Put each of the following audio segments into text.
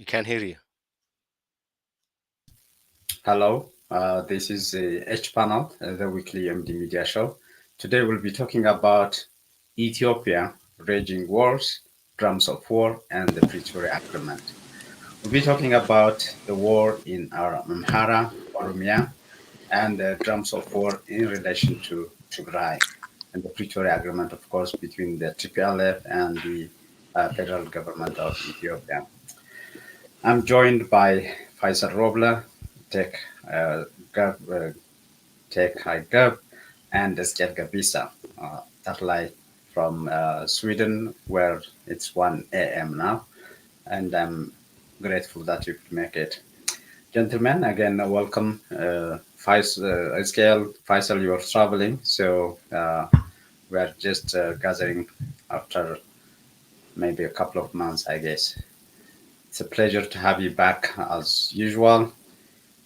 We can't hear you. Hello, this is H Panel, the weekly MD media show. Today we'll be talking about Ethiopia, raging wars, drums of war, and the Pretoria Agreement. We'll be talking about the war in Amhara, Oromia, and the drums of war in relation to Tigray, and the Pretoria Agreement, of course, between the TPLF and the federal government of Ethiopia. I'm joined by Faisal Robler, Tech uh, Gov, Tech High Gov, and Estelle Gabisa, satellite from Sweden, where it's 1 a.m. now, and I'm grateful that you could make it. Gentlemen, again, welcome. Estelle, Faisal, you're traveling, so we're just gathering after maybe a couple of months, I guess. It's a pleasure to have you back as usual.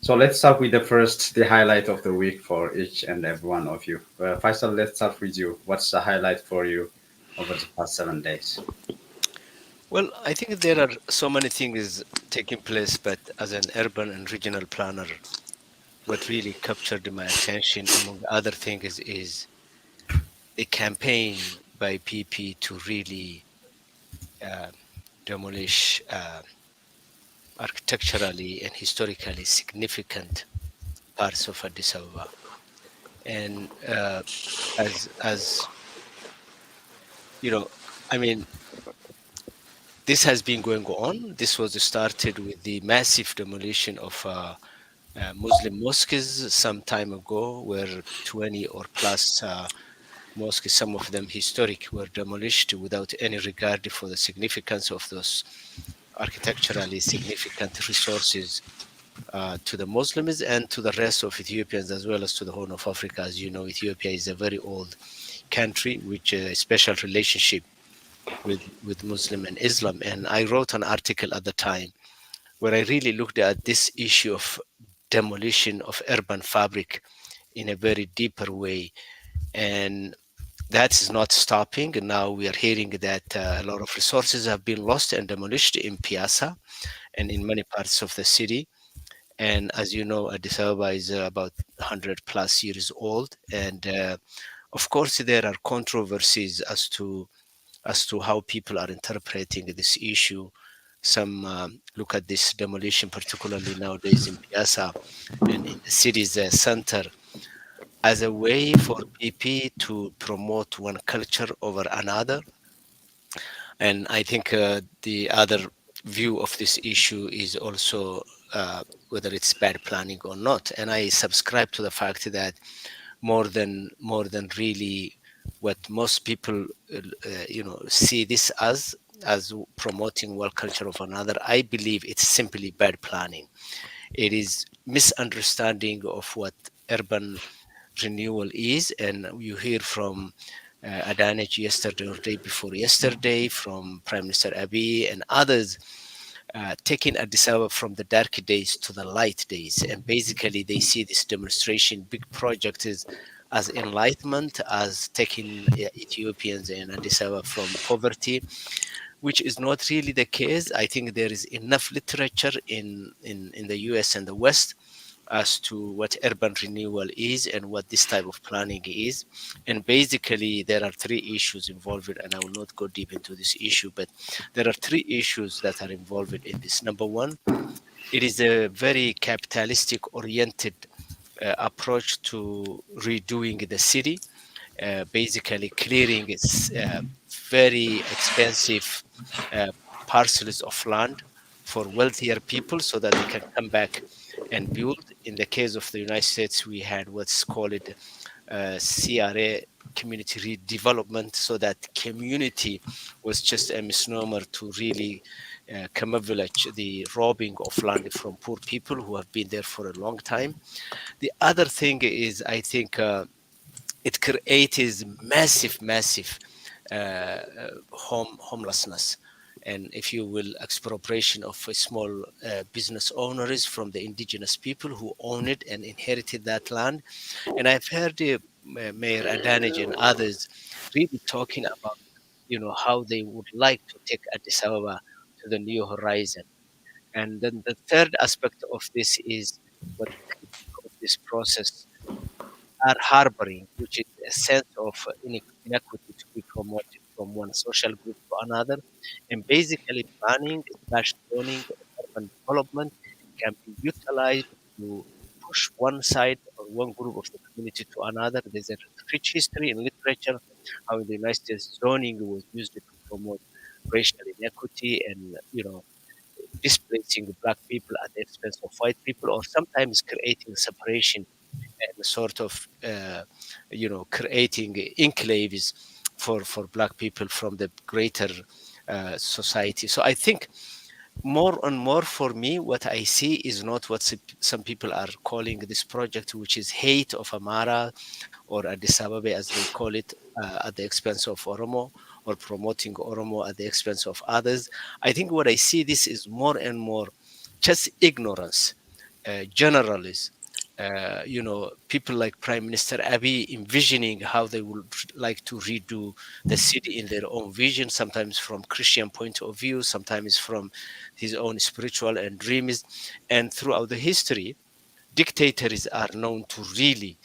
So let's start with the highlight of the week for each and every one of you. Faisal, let's start with you. What's the highlight for you over the past 7 days? Well, I think there are so many things taking place, but as an urban and regional planner, what really captured my attention, among other things, is a campaign by PP to really uh, demolish architecturally and historically significant parts of Addis Ababa. And as you know, I mean, this has been going on. This was started with the massive demolition of Muslim mosques some time ago, where 20 or plus mosques, some of them historic, were demolished without any regard for the significance of those architecturally significant resources to the Muslims and to the rest of Ethiopians, as well as to the Horn of Africa. As you know, Ethiopia is a very old country with a special relationship with Muslim and Islam. And I wrote an article at the time where I really looked at this issue of demolition of urban fabric in a very deeper way. And that is not stopping. Now we are hearing that a lot of resources have been lost and demolished in Piazza and in many parts of the city. And as you know, Addis Ababa is about 100 plus years old. And of course, there are controversies as to how people are interpreting this issue. Some look at this demolition, particularly nowadays in Piazza and in the city's center, as a way for PP to promote one culture over another. And I think the other view of this issue is also whether it's bad planning or not. And I subscribe to the fact that more than really what most people see this as promoting one culture of another, I believe it's simply bad planning. It is misunderstanding of what urban renewal is. And you hear from Adanich yesterday or day before yesterday, from Prime Minister Abiy and others, taking Addis Ababa from the dark days to the light days. And basically, they see this demonstration, big project is as enlightenment, as taking Ethiopians and Addis Ababa from poverty, which is not really the case. I think there is enough literature in the US and the West as to what urban renewal is and what this type of planning is. And basically, there are three issues involved, and I will not go deep into this issue, but there are three issues that are involved in this. Number one, it is a very capitalistic oriented approach to redoing the city, basically clearing its very expensive uh, parcels of land for wealthier people so that they can come back and build. In the case of the United States, we had what's called CRA, community redevelopment, so that community was just a misnomer to really camouflage the robbing of land from poor people who have been there for a long time. The other thing is, I think it creates massive homelessness, and if you will, expropriation of small business owners from the indigenous people who own it and inherited that land. And I've heard Mayor Adanij and others really talking about, how they would like to take Addis Ababa to the new horizon. And then the third aspect of this is what of this process are harboring, which is a sense of inequity to be promoted from one social group to another. And basically, planning slash zoning of urban development can be utilized to push one side or one group of the community to another. There's a rich history in literature how in the United States zoning was used to promote racial inequity and displacing black people at the expense of white people, or sometimes creating separation and sort of creating enclaves for black people from the greater society. So I think more and more for me, what I see is not what some people are calling this project, which is hate of Amara or Addis Ababa, as they call it, at the expense of Oromo, or promoting Oromo at the expense of others. I think what I see this is more and more just ignorance, generalism. People like Prime Minister Abiy envisioning how they would like to redo the city in their own vision, sometimes from Christian point of view, sometimes from his own spiritual and dreams. And throughout the history, dictators are known to really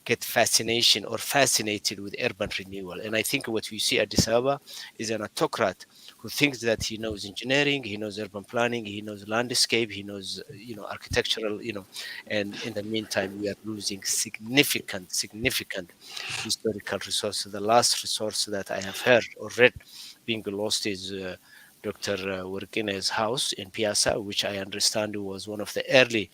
get fascination or fascinated with urban renewal. And I think what we see at Addis Ababa is an autocrat who thinks that he knows engineering, he knows urban planning, he knows landscape, he knows, architectural, and in the meantime, we are losing significant historical resources. The last resource that I have heard or read being lost is Dr. Workine's house in Piazza, which I understand was one of the early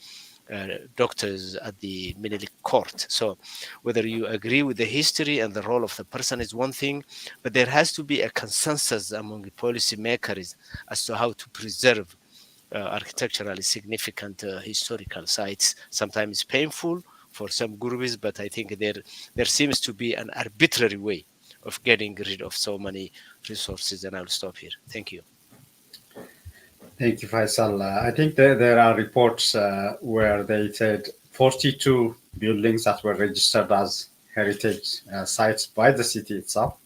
doctors at the Menelik court. So, whether you agree with the history and the role of the person is one thing, but there has to be a consensus among the policymakers as to how to preserve architecturally significant historical sites. Sometimes painful for some gurus, but I think there seems to be an arbitrary way of getting rid of so many resources. And I'll stop here. Thank you. Thank you, Faisal. I think there are reports where they said 42 buildings that were registered as heritage sites by the city itself.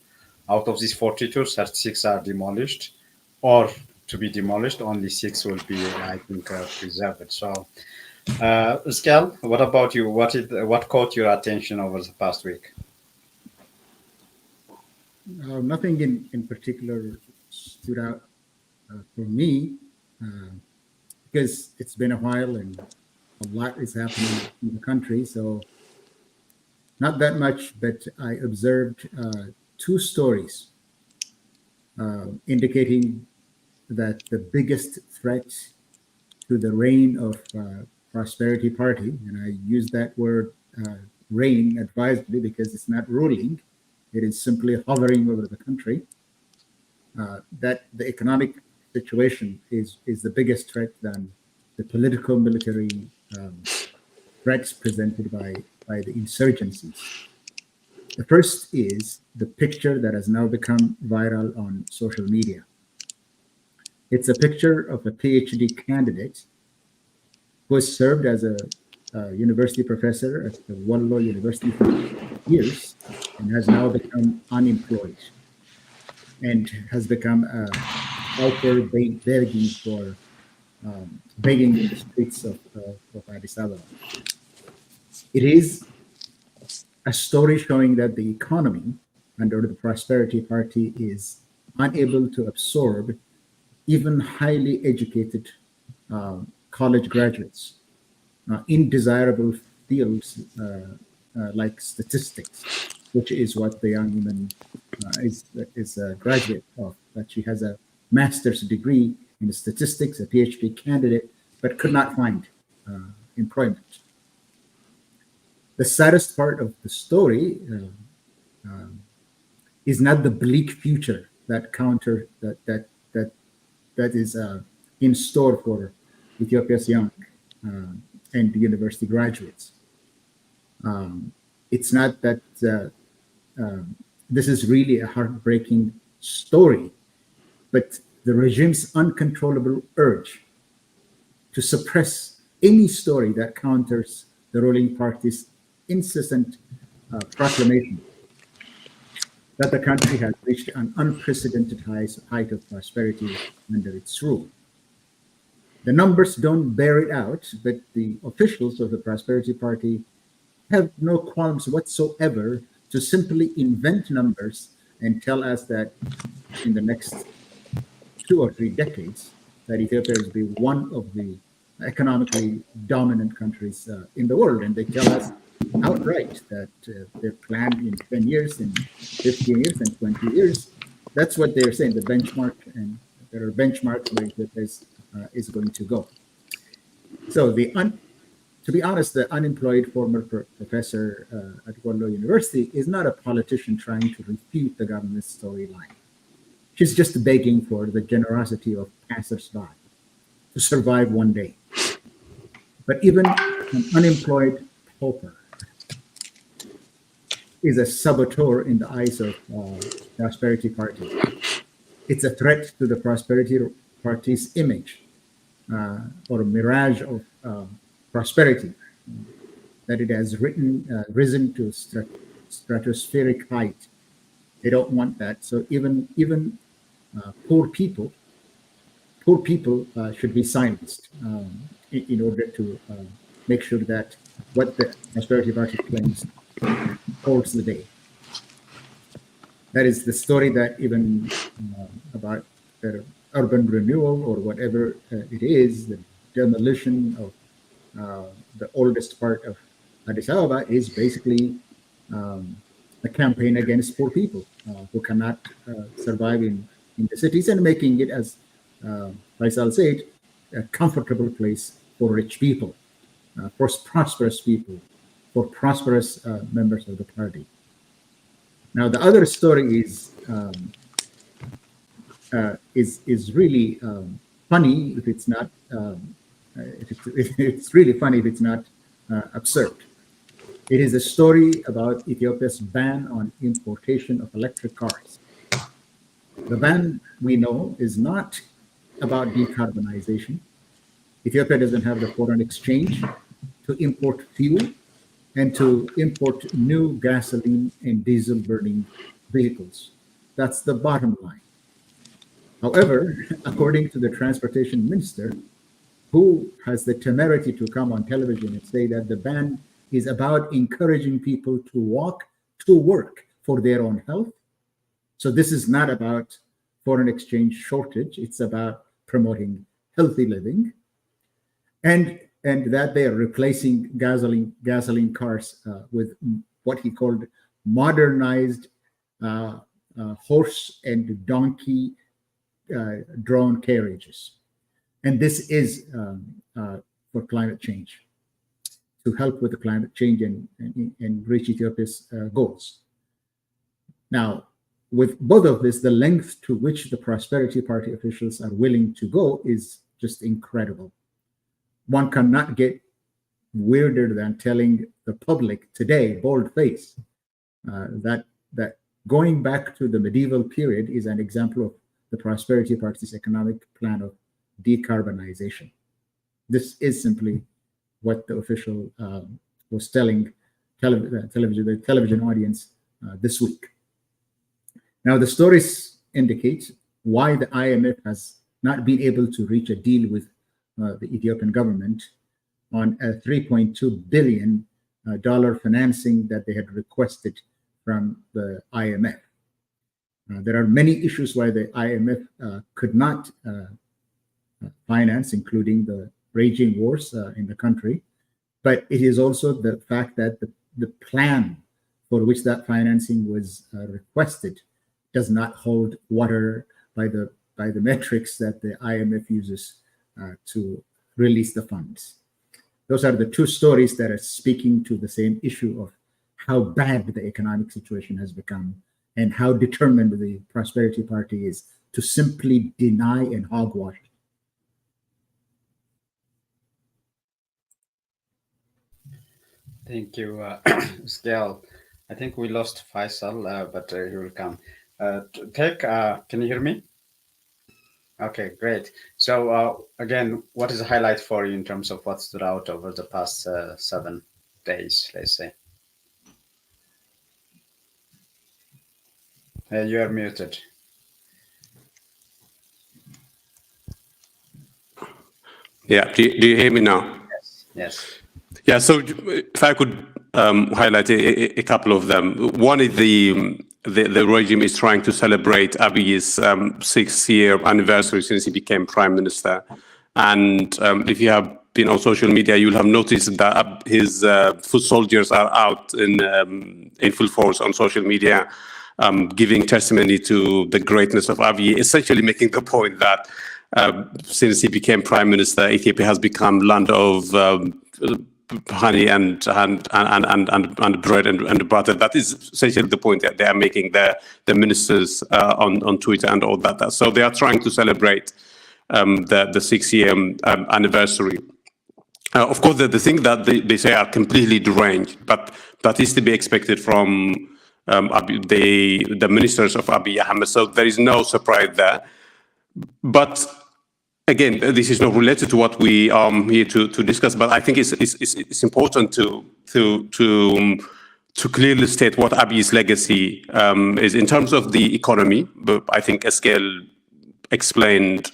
Out of these 42, 36 are demolished or to be demolished. Only six will be, I think, preserved. So, Skal, what about you? What caught your attention over the past week? Nothing in particular stood out for me uh, because it's been a while and a lot is happening in the country. So not that much, but I observed two stories indicating that the biggest threat to the reign of prosperity party, and I use that word reign advisedly because it's not ruling, it is simply hovering over the country, that the economic situation is the biggest threat than the political military um, threats presented by the insurgencies. The first is the picture that has now become viral on social media. It's a picture of a PhD candidate who has served as a university professor at the Wallo University for years and has now become unemployed and has become out there begging for begging in the streets of Addis Ababa. It is a story showing that the economy under the Prosperity Party is unable to absorb even highly educated college graduates in desirable fields like statistics, which is what the young woman is a graduate of. That she has a master's degree in statistics, a PhD candidate, but could not find employment. The saddest part of the story is not the bleak future that counter that is in store for Ethiopia's young uh, and university graduates. It's not that this is really a heartbreaking story, but the regime's uncontrollable urge to suppress any story that counters the ruling party's incessant proclamation that the country has reached an unprecedented height of prosperity under its rule. The numbers don't bear it out, but the officials of the Prosperity Party have no qualms whatsoever to simply invent numbers and tell us that in the next 2 or 3 decades, that Ethiopia will be one of the economically dominant countries in the world. And they tell us outright that their plan in 10 years, in 15 years, and 20 years, that's what they're saying, the benchmark, and there are benchmarks where Ethiopia is going to go. So to be honest, the unemployed former professor at Wallo University is not a politician trying to refute the government's storyline. She's just begging for the generosity of passers-by to survive one day. But even an unemployed pauper is a saboteur in the eyes of Prosperity Party. It's a threat to the Prosperity Party's image or a mirage of prosperity that it has risen to stratospheric height. They don't want that. So even poor people should be silenced in order to make sure that what the Prosperity Party claims holds the day. That is the story that even about the urban renewal or whatever it is, the demolition of the oldest part of Addis Ababa is basically a campaign against poor people who cannot survive in the cities, and making it, as Faisal said, a comfortable place for rich people, for prosperous people, for prosperous members of the party. Now, the other story is really funny if it's not. It's really funny if it's not absurd. It is a story about Ethiopia's ban on importation of electric cars. The ban, we know, is not about decarbonization. Ethiopia doesn't have the foreign exchange to import fuel and to import new gasoline and diesel burning vehicles. That's the bottom line. However, according to the transportation minister, who has the temerity to come on television and say that the ban is about encouraging people to walk to work for their own health. So this is not about foreign exchange shortage. It's about promoting healthy living, and that they are replacing gasoline cars with what he called modernized horse and donkey drawn carriages. And this is for climate change, to help with the climate change and reach Ethiopia's goals. Now, with both of this, the length to which the Prosperity Party officials are willing to go is just incredible. One cannot get weirder than telling the public today, bold-faced, that going back to the medieval period is an example of the Prosperity Party's economic plan of decarbonization. This is simply what the official was telling the television audience this week. Now, the stories indicate why the IMF has not been able to reach a deal with the Ethiopian government on a $3.2 billion financing that they had requested from the IMF. There are many issues why the IMF could not finance, including the raging wars in the country. But it is also the fact that the plan for which that financing was requested does not hold water by the metrics that the IMF uses to release the funds. Those are the two stories that are speaking to the same issue of how bad the economic situation has become and how determined the Prosperity Party is to simply deny and hogwash. Thank you, Scale. I think we lost Faisal, but he will come. Can you hear me? Okay, great. So again, what is a highlight for you in terms of what stood out over the past 7 days, let's say? You are muted. Yeah, do you hear me now? Yes. Yes. Yeah, so if I could highlight a couple of them. One is the regime is trying to celebrate Abiy's 6th-year anniversary since he became prime minister. And if you have been on social media, you'll have noticed that his foot soldiers are out in full force on social media, giving testimony to the greatness of Abiy, essentially making the point that since he became prime minister, Ethiopia has become land of honey and bread and butter. That is essentially the point that they are making. The ministers on Twitter and all that. So they are trying to celebrate the 6-year anniversary. Of course, the thing that they say are completely deranged, but that is to be expected from the ministers of Abiy Ahmed. So there is no surprise there. But again, this is not related to what we are here to discuss. But I think it's important to clearly state what Abiy's legacy is in terms of the economy. But I think Eskel explained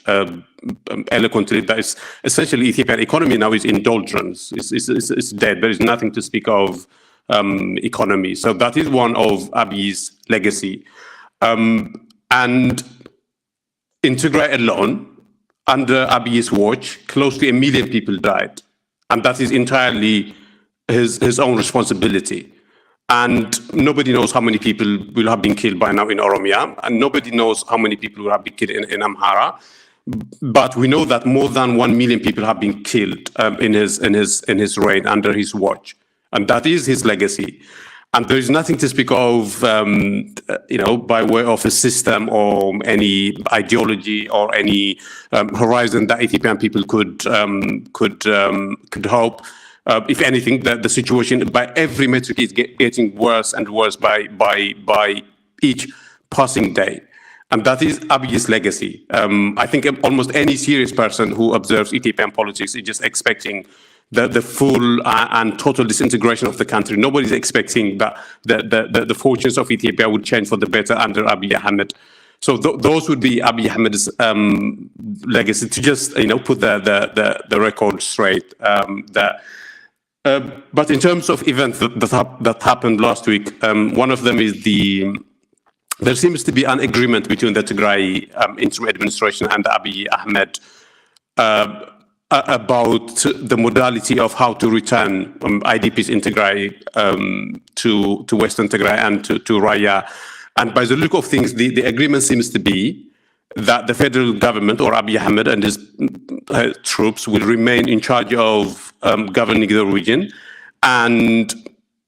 eloquently that it's essentially Ethiopian economy now is in doldrums. It's dead. There is nothing to speak of economy. So that is one of Abiy's legacy. And in Tigray alone, under Abiy's watch, close to 1 million people died. And that is entirely his own responsibility. And nobody knows how many people will have been killed by now in Oromia, and nobody knows how many people will have been killed in Amhara. But we know that more than 1 million people have been killed in his reign under his watch, and that is his legacy. And there is nothing to speak of, by way of a system or any ideology or any horizon that Ethiopian people could hope. If anything, that the situation by every metric is getting worse and worse by each passing day. And that is Abiy's legacy. I think almost any serious person who observes Ethiopian politics is just expecting the full and total disintegration of the country. Nobody's expecting that the fortunes of Ethiopia would change for the better under Abiy Ahmed. So those would be Abiy Ahmed's legacy. To just put the record straight. But in terms of events that happened last week, one of them is there seems to be an agreement between the Tigray interim administration and Abiy Ahmed about the modality of how to return IDPs in Tigray to Western Tigray and to Raya. And by the look of things, the agreement seems to be that the federal government or Abiy Ahmed and his troops will remain in charge of governing the region, and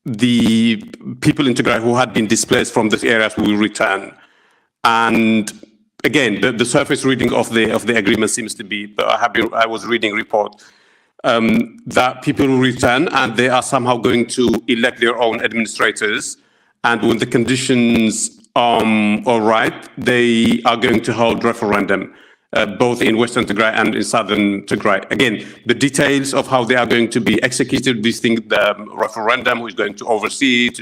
the people in Tigray who had been displaced from these areas will return. And again, the surface reading of the agreement seems to be, I was reading a report that people will return and they are somehow going to elect their own administrators. And when the conditions are right, they are going to hold referendum, both in Western Tigray and in Southern Tigray. Again, the details of how they are going to be executed, these things, the referendum, who is going to oversee it,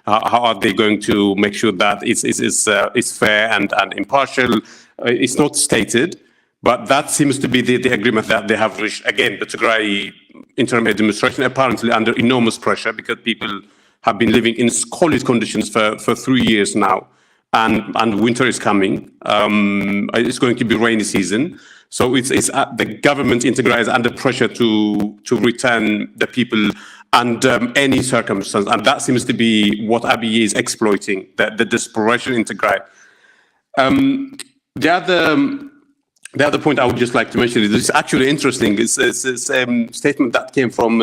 how are they going to make sure that it's fair and impartial? It's not stated, but that seems to be the agreement that they have reached. Again, the Tigray interim administration apparently under enormous pressure because people have been living in squalid conditions for 3 years now. And winter is coming. It's going to be rainy season, so it's the government in Tigray is under pressure to return the people under any circumstance, and that seems to be what Abiy is exploiting, the desperation in Tigray. The other point I would just like to mention is it's actually interesting. It's a statement that came from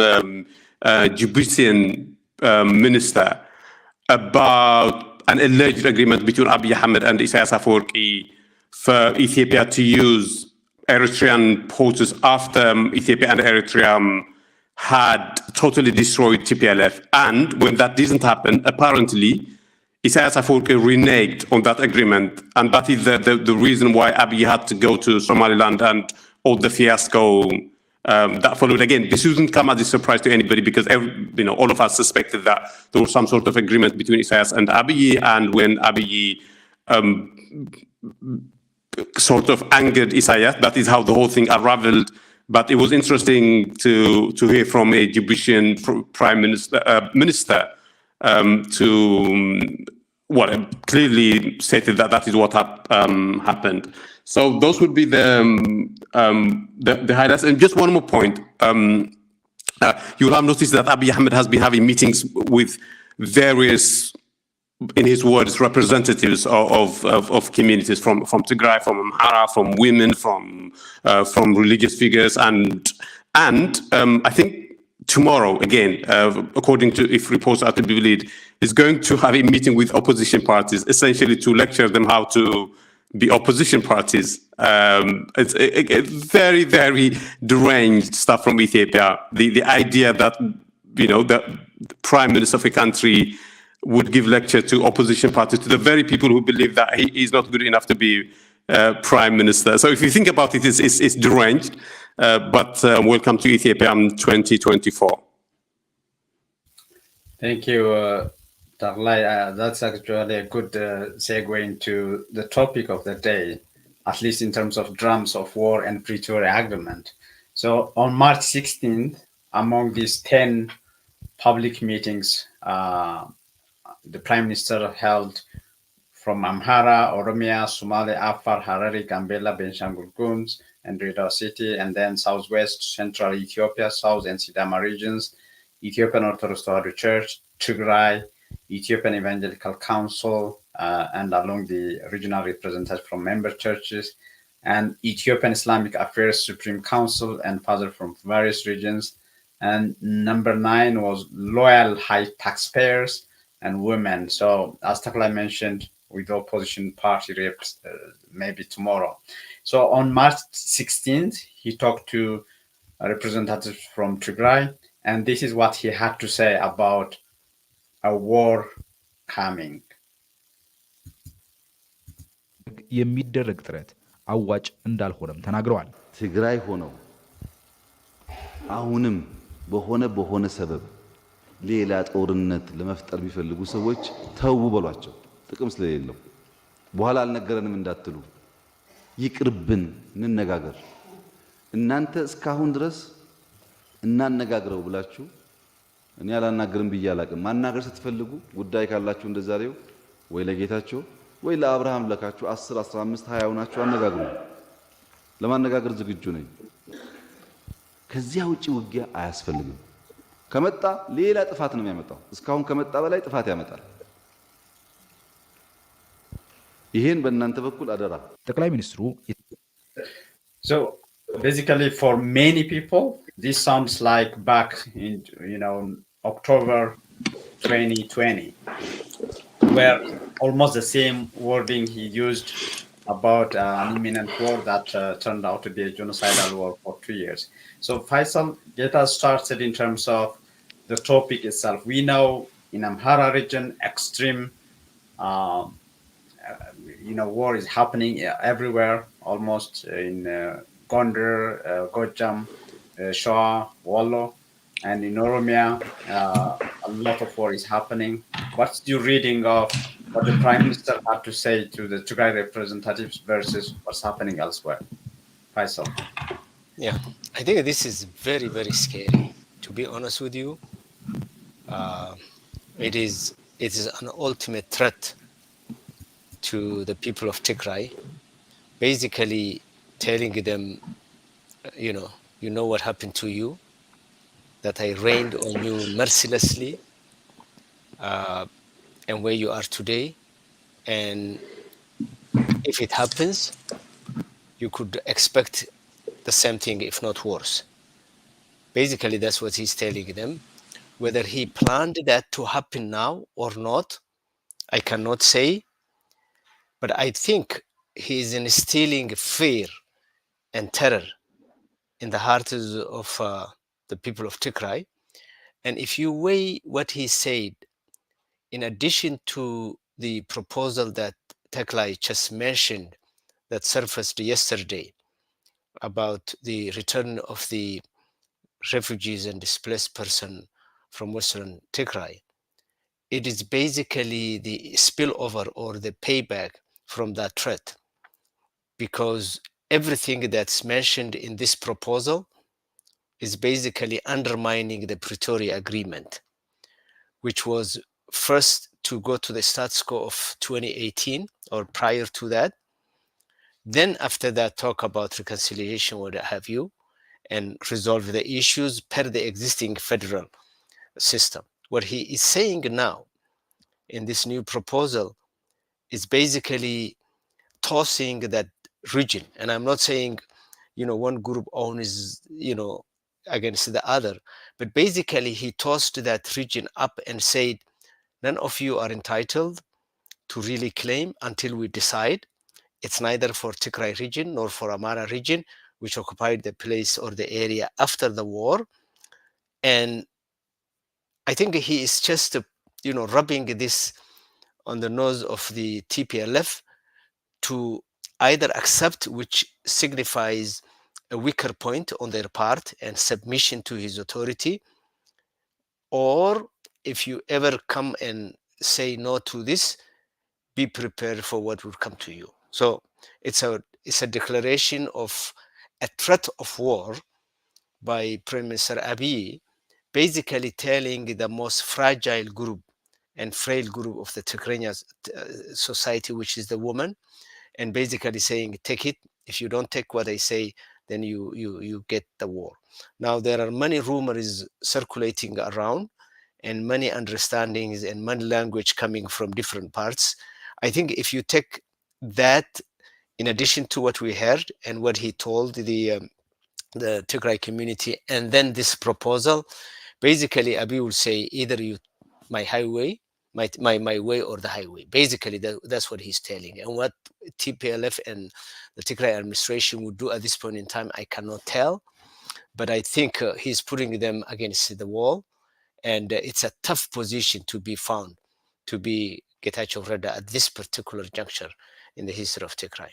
Djiboutian minister about an alleged agreement between Abiy Ahmed and Isaias Afwerki for Ethiopia to use Eritrean ports after Ethiopia and Eritrea had totally destroyed TPLF. And when that didn't happen, apparently Isaias Afwerki reneged on that agreement, and that is the reason why Abiy had to go to Somaliland and all the fiasco that followed. Again, this shouldn't come as a surprise to anybody because all of us suspected that there was some sort of agreement between Isaias and Abiy, and when Abiy sort of angered Isaias, that is how the whole thing unraveled. But it was interesting to hear from a Djiboutian prime minister clearly stated that is what happened. So those would be the highlights. And just one more point. You'll have noticed that Abiy Ahmed has been having meetings with various, in his words, representatives of communities from Tigray, from Amhara, from women, from religious figures, and I think tomorrow again, according to if reports are to be believed, is going to have a meeting with opposition parties, essentially to lecture them how to be opposition parties. It's very, very deranged stuff from Ethiopia. The idea that the prime minister of a country would give lecture to opposition parties, to the very people who believe that he is not good enough to be prime minister. So if you think about it, it's deranged. But welcome to Ethiopia 2024. Thank you, Taglai. That's actually a good segue into the topic of the day, at least in terms of drums of war and Pretoria Agreement. So on March 16th, among these 10 public meetings the Prime Minister held from Amhara, Oromia, Somali, Afar, Harari, Gambela, Benshangul Gums, and Redar City, and then Southwest, Central Ethiopia, South and Sidama regions, Ethiopian Orthodox Tewahedo Church, Tigray, Ethiopian Evangelical Council, and along the regional representatives from member churches, and Ethiopian Islamic Affairs Supreme Council, and further from various regions. And number 9 was loyal high taxpayers and women. So as Taglai mentioned, with the opposition party reps maybe tomorrow. So on March 16th, he talked to representatives from Tigray, and this is what he had to say about a war coming. የሚደረግ ጥረት አዋጭ እንዳልሆነም ተናግረዋል። ትግራይ ሆነው አሁንም በሆነ ሰበብ ሌላ ጦርነት ለመፍጠር የሚፈልጉ ሰዎች ተው በሏቸው፣ ጥቅም ስለሌለው በኋላ አልነገረንም እንዳትሉ፣ ይቅርብን፣ እንነጋገር። እናንተ እስካሁን ድረስ እናነጋግረው ብላችሁ እኔ አላናገርም ብዬ አላቅም። ማናገር ስትፈልጉ ጉዳይ ካላችሁ እንደዛሬው ወይ ለጌታቸው ወይ ለአብርሃም ለካችሁ 10 15 20 ሆናችሁ አነጋግሩ። ለማነጋገር ዝግጁ ነኝ። ከዚያ ውጪ ውጊያ አያስፈልግም። ከመጣ ሌላ ጥፋት ነው የሚያመጣው። እስካሁን ከመጣ በላይ ጥፋት ያመጣል። ይሄን በእናንተ በኩል አደራ። ጠቅላይ ሚኒስትሩ So basically for many people this sounds like back in October 2020, where almost the same wording he used about an imminent war that turned out to be a genocidal war for 2 years. So Faisal, get us started in terms of the topic itself. We know in Amhara region, extreme war is happening everywhere, almost in Gondar, Gojam, Shoa, Wallo, and in Oromia, a lot of war is happening. What's your reading of what the Prime Minister had to say to the Tigray representatives versus what's happening elsewhere? Faisal. Yeah, I think this is very, very scary. To be honest with you, it is an ultimate threat to the people of Tigray. Basically, telling them, you know what happened to you, that I rained on you mercilessly, and where you are today. And if it happens, you could expect the same thing, if not worse. Basically, that's what he's telling them. Whether he planned that to happen now or not, I cannot say. But I think he is instilling fear and terror in the hearts of the people of Tigray. And if you weigh what he said, in addition to the proposal that Teklai just mentioned that surfaced yesterday about the return of the refugees and displaced person from Western Tigray, it is basically the spillover or the payback from that threat, because everything that's mentioned in this proposal is basically undermining the Pretoria Agreement, which was first to go to the status quo of 2018 or prior to that. Then after that, talk about reconciliation, what have you, and resolve the issues per the existing federal system. What he is saying now in this new proposal is basically tossing that region. And I'm not saying, one group owns, against the other, but basically he tossed that region up and said, none of you are entitled to really claim until we decide. It's neither for Tigray region nor for Amara region, which occupied the place or the area after the war. And I think he is just, rubbing this on the nose of the TPLF to either accept, which signifies a weaker point on their part and submission to his authority, or if you ever come and say no to this, be prepared for what will come to you. So it's a declaration of a threat of war by Prime Minister Abiy, basically telling the most fragile group and frail group of the Tigrayan society, which is the woman, and basically saying, take it. If you don't take what I say, then you get the war. Now, there are many rumors circulating around and many understandings and many language coming from different parts. I think if you take that in addition to what we heard and what he told the Tigray community, and then this proposal, basically Abiy will say either my highway, my way or the highway. Basically, that's what he's telling. And what TPLF and the Tigray administration would do at this point in time, I cannot tell. But I think he's putting them against the wall. And it's a tough position to be found, to be Getachew Reda at this particular juncture in the history of Tigray.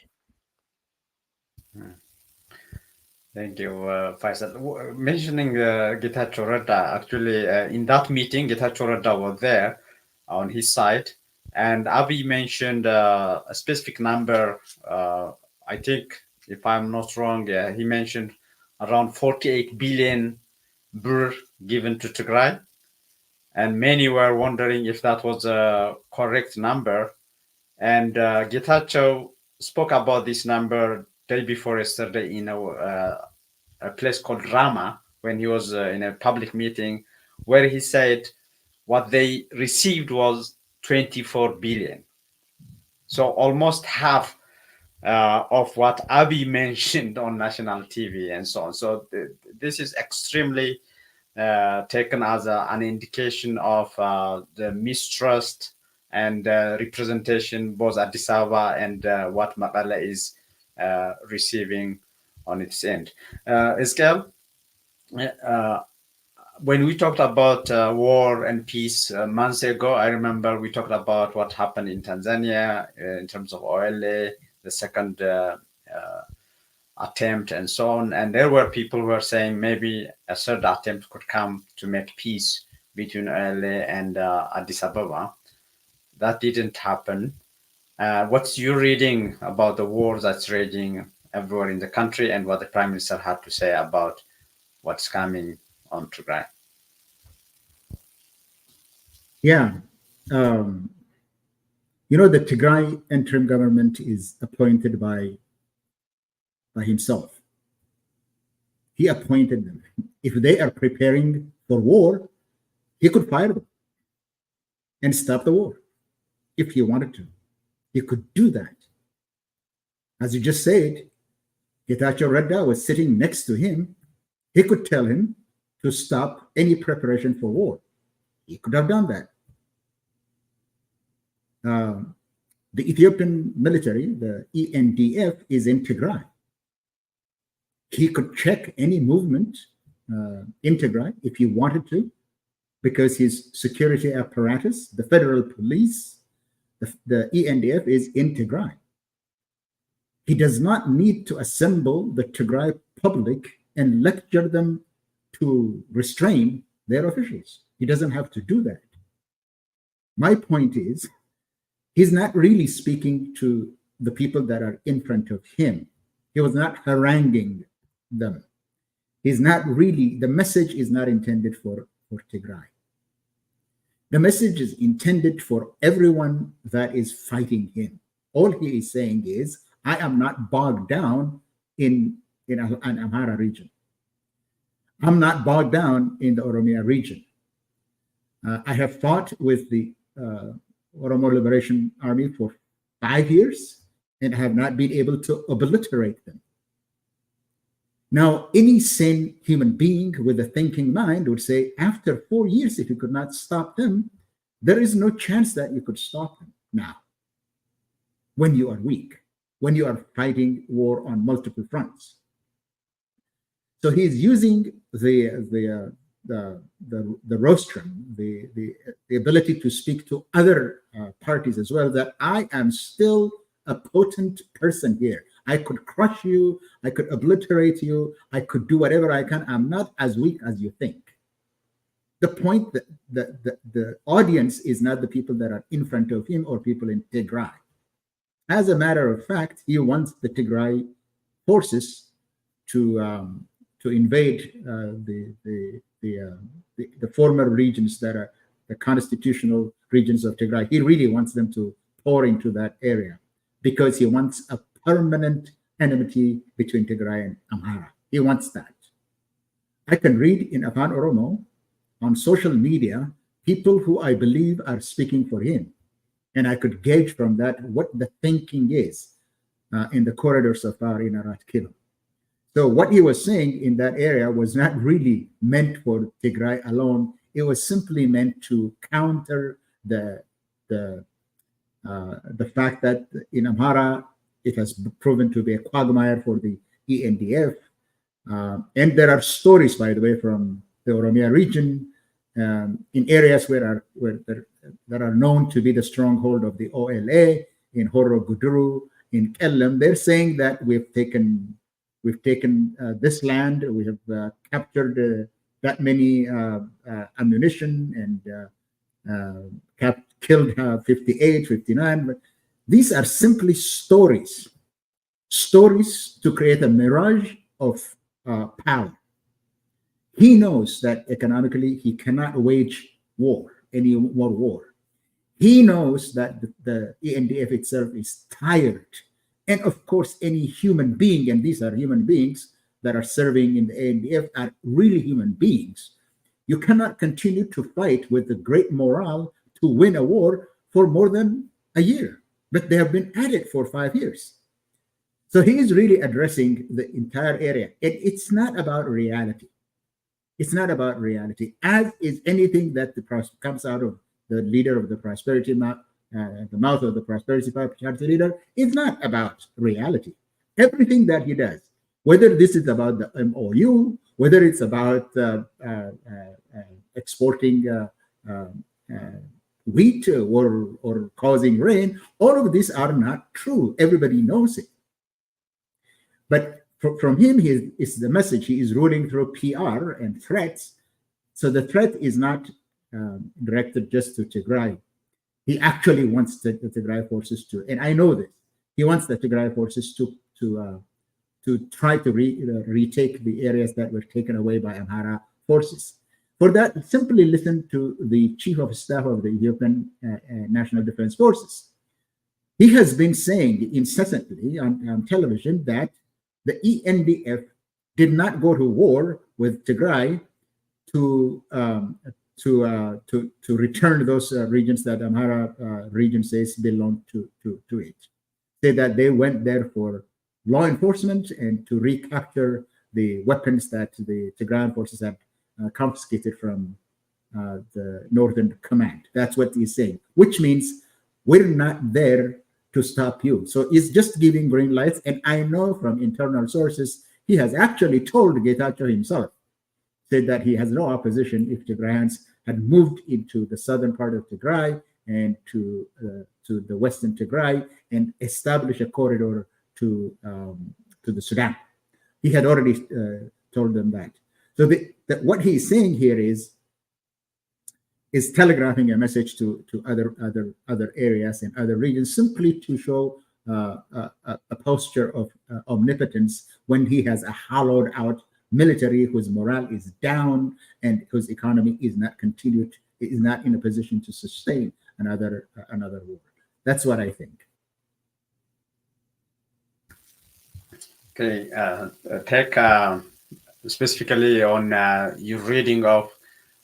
Thank you, Faisal. Mentioning Getachew Reda, actually, in that meeting, Getachew Reda was there on his side, and Abiy mentioned a specific number. I think, if I'm not wrong, he mentioned around 48 billion birr given to Tigray, and many were wondering if that was a correct number. And Getachew spoke about this number day before yesterday in a place called Rama, when he was in a public meeting, where he said what they received was 24 billion. So almost half of what Abiy mentioned on national TV and so on. So this is extremely taken as an indication of the mistrust and representation both at Addis Ababa and what Mekelle is receiving on its end. Iskel, when we talked about war and peace months ago, I remember we talked about what happened in Tanzania in terms of OLA, the second attempt and so on. And there were people who were saying maybe a third attempt could come to make peace between OLA and Addis Ababa. That didn't happen. What's your reading about the war that's raging everywhere in the country and what the Prime Minister had to say about what's coming on Tigray? Yeah. The Tigray interim government is appointed by himself. He appointed them. If they are preparing for war, he could fire them and stop the war if he wanted to. He could do that. As you just said, Getachew Reda was sitting next to him. He could tell him to stop any preparation for war. He could have done that. The Ethiopian military, the ENDF, is in Tigray. He could check any movement in Tigray if he wanted to, because his security apparatus, the federal police, the ENDF is in Tigray. He does not need to assemble the Tigray public and lecture them to restrain their officials. He doesn't have to do that. My point is, he's not really speaking to the people that are in front of him. He was not haranguing them. He's not really, the message is not intended for Tigray. The message is intended for everyone that is fighting him. All he is saying is, I am not bogged down in an Amhara region. I'm not bogged down in the Oromia region. I have fought with the Oromo Liberation Army for 5 years and have not been able to obliterate them. Now, any sane human being with a thinking mind would say, after 4 years, if you could not stop them, there is no chance that you could stop them now. When you are weak, when you are fighting war on multiple fronts. So he's using the rostrum, the ability to speak to other parties as well, that I am still a potent person here. I could crush you, I could obliterate you, I could do whatever I can. I'm not as weak as you think. The point that the audience is not the people that are in front of him or people in Tigray. As a matter of fact, he wants the Tigray forces to invade the former regions that are the constitutional regions of Tigray. He really wants them to pour into that area because he wants a permanent enmity between Tigray and Amhara. He wants that. I can read in Afan Oromo on social media people who I believe are speaking for him. And I could gauge from that what the thinking is in the corridors of our Inarat Kilo. So what he was saying in that area was not really meant for Tigray alone. It was simply meant to counter the fact that in Amhara, it has proven to be a quagmire for the ENDF. And there are stories, by the way, from the Oromia region in areas that are known to be the stronghold of the OLA, in Horo Guduru, in Kellem. They're saying that we've taken this land, we have captured that many ammunition and killed 58, 59. But these are simply stories to create a mirage of power. He knows that economically he cannot wage any more war. He knows that the ENDF itself is tired. And of course, any human being, and these are human beings that are serving in the ENDF, are really human beings. You cannot continue to fight with the great morale to win a war for more than a year. But they have been at it for 5 years. So he is really addressing the entire area. And it's not about reality. It's not about reality, as is anything that comes out of the leader of the Prosperity the mouth of the Prosperity Party leader. It's not about reality. Everything that he does, whether this is about the MOU, whether it's about exporting wheat or causing rain, all of these are not true. Everybody knows it. But from him, is the message. He is ruling through PR and threats. So the threat is not directed just to Tigray. He actually wants the Tigray forces to, and I know this. He wants the Tigray forces to try to retake the areas that were taken away by Amhara forces. For that, simply listen to the Chief of Staff of the Ethiopian National Defense Forces. He has been saying incessantly on television that the ENDF did not go to war with Tigray to return those regions that Amhara region says belong to it. Say that they went there for law enforcement and to recapture the weapons that the Tigrayan forces had confiscated from the Northern Command. That's what he's saying, which means we're not there to stop you. So he's just giving green lights. And I know from internal sources, he has actually told Getachew himself, said that he has no opposition if Tigrayans had moved into the southern part of Tigray and to the Western Tigray and establish a corridor to the Sudan. He had already told them that. So what he's saying here is telegraphing a message to other areas and other regions, simply to show a posture of omnipotence when he has a hollowed out military whose morale is down and whose economy is not in a position to sustain another war. That's what I think. Okay, take specifically on your reading of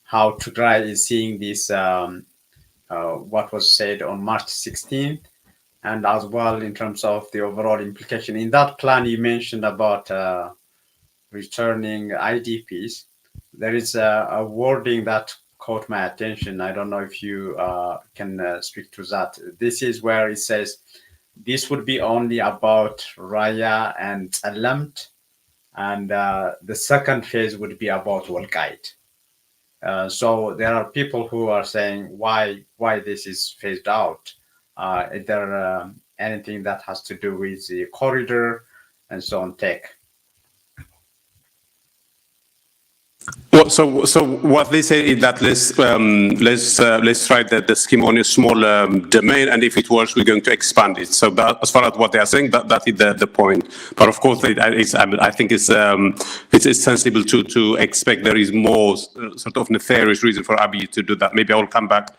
how Tigray is seeing this, what was said on March 16th, and as well in terms of the overall implication. In that plan, you mentioned about returning IDPs. There is a wording that caught my attention. I don't know if you can speak to that. This is where it says, this would be only about Raya and Alamt, and the second phase would be about Walqait. So there are people who are saying why this is phased out. Is there anything that has to do with the corridor and so on? Well, so what they say is that let's try the scheme on a small domain, and if it works, we're going to expand it. So that, as far as what they are saying, that is the point. But of course, I think it's sensible to expect there is more sort of nefarious reason for Abiy to do that. Maybe I will come back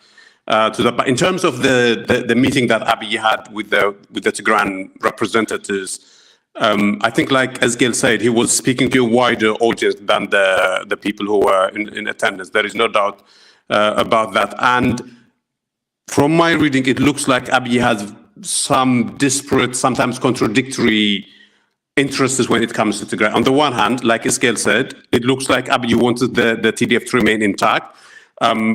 to that. But in terms of the meeting that Abiy had with the Tigrayan representatives, I think, like as Gail said, he was speaking to a wider audience than the people who were in attendance. There is no doubt about that. And from my reading, it looks like Abiy has some disparate, sometimes contradictory interests when it comes to Tigray. On the one hand, like Gail said, it looks like Abiy wanted the TDF to remain intact.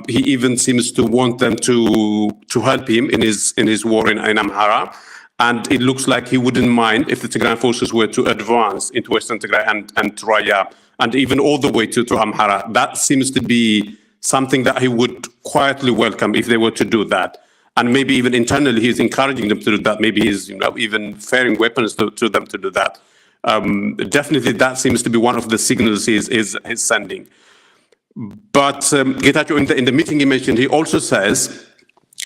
He even seems to want them to help him in his war in Amhara. And it looks like he wouldn't mind if the Tigrayan forces were to advance into Western Tigray and Raya, and even all the way to Amhara. That seems to be something that he would quietly welcome if they were to do that. And maybe even internally, he's encouraging them to do that. Maybe he's even firing weapons to them to do that. Definitely, that seems to be one of the signals he's sending. But Getachew, in the meeting he mentioned, he also says,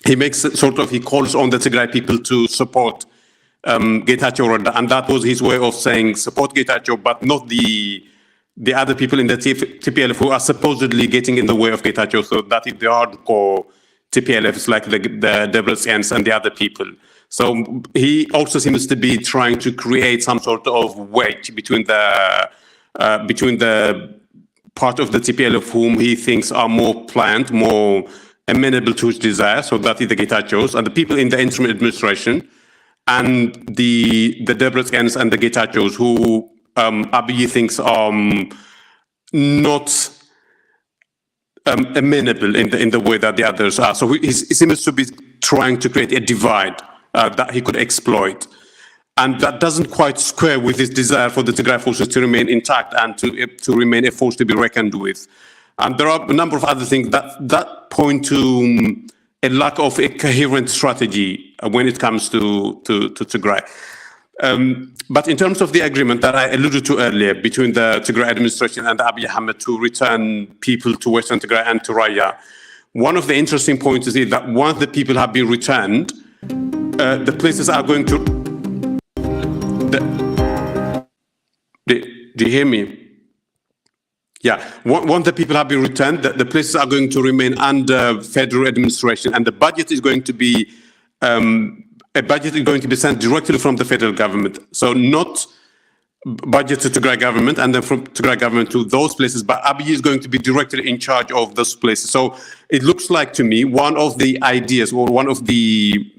he calls on the Tigray people to support Getachew Reda, and that was his way of saying support Getachew, but not the other people in the TPLF who are supposedly getting in the way of Getachew. So that is the hardcore TPLFs like the Debrecyans and the other people. So he also seems to be trying to create some sort of wedge between the part of the TPLF whom he thinks are more pliant, more amenable to his desire, so that is the Getachews, and the people in the interim administration, and the Debrecyans and the Getachews who Abiy thinks are not amenable in the way that the others are. So he seems to be trying to create a divide that he could exploit. And that doesn't quite square with his desire for the Tigray forces to remain intact and to remain a force to be reckoned with. And there are a number of other things that point to a lack of a coherent strategy when it comes to Tigray. But in terms of the agreement that I alluded to earlier between the Tigray administration and Abiy Ahmed to return people to Western Tigray and to Raya, one of the interesting points is that once the people have been returned, the places are going to... Do you hear me? Yeah, once the people have been returned, the places are going to remain under federal administration, and the budget is going to be sent directly from the federal government. So not budget to Tigray government and then from Tigray government to those places, but Abiy is going to be directly in charge of those places. So it looks like to me one of the ideas or one of the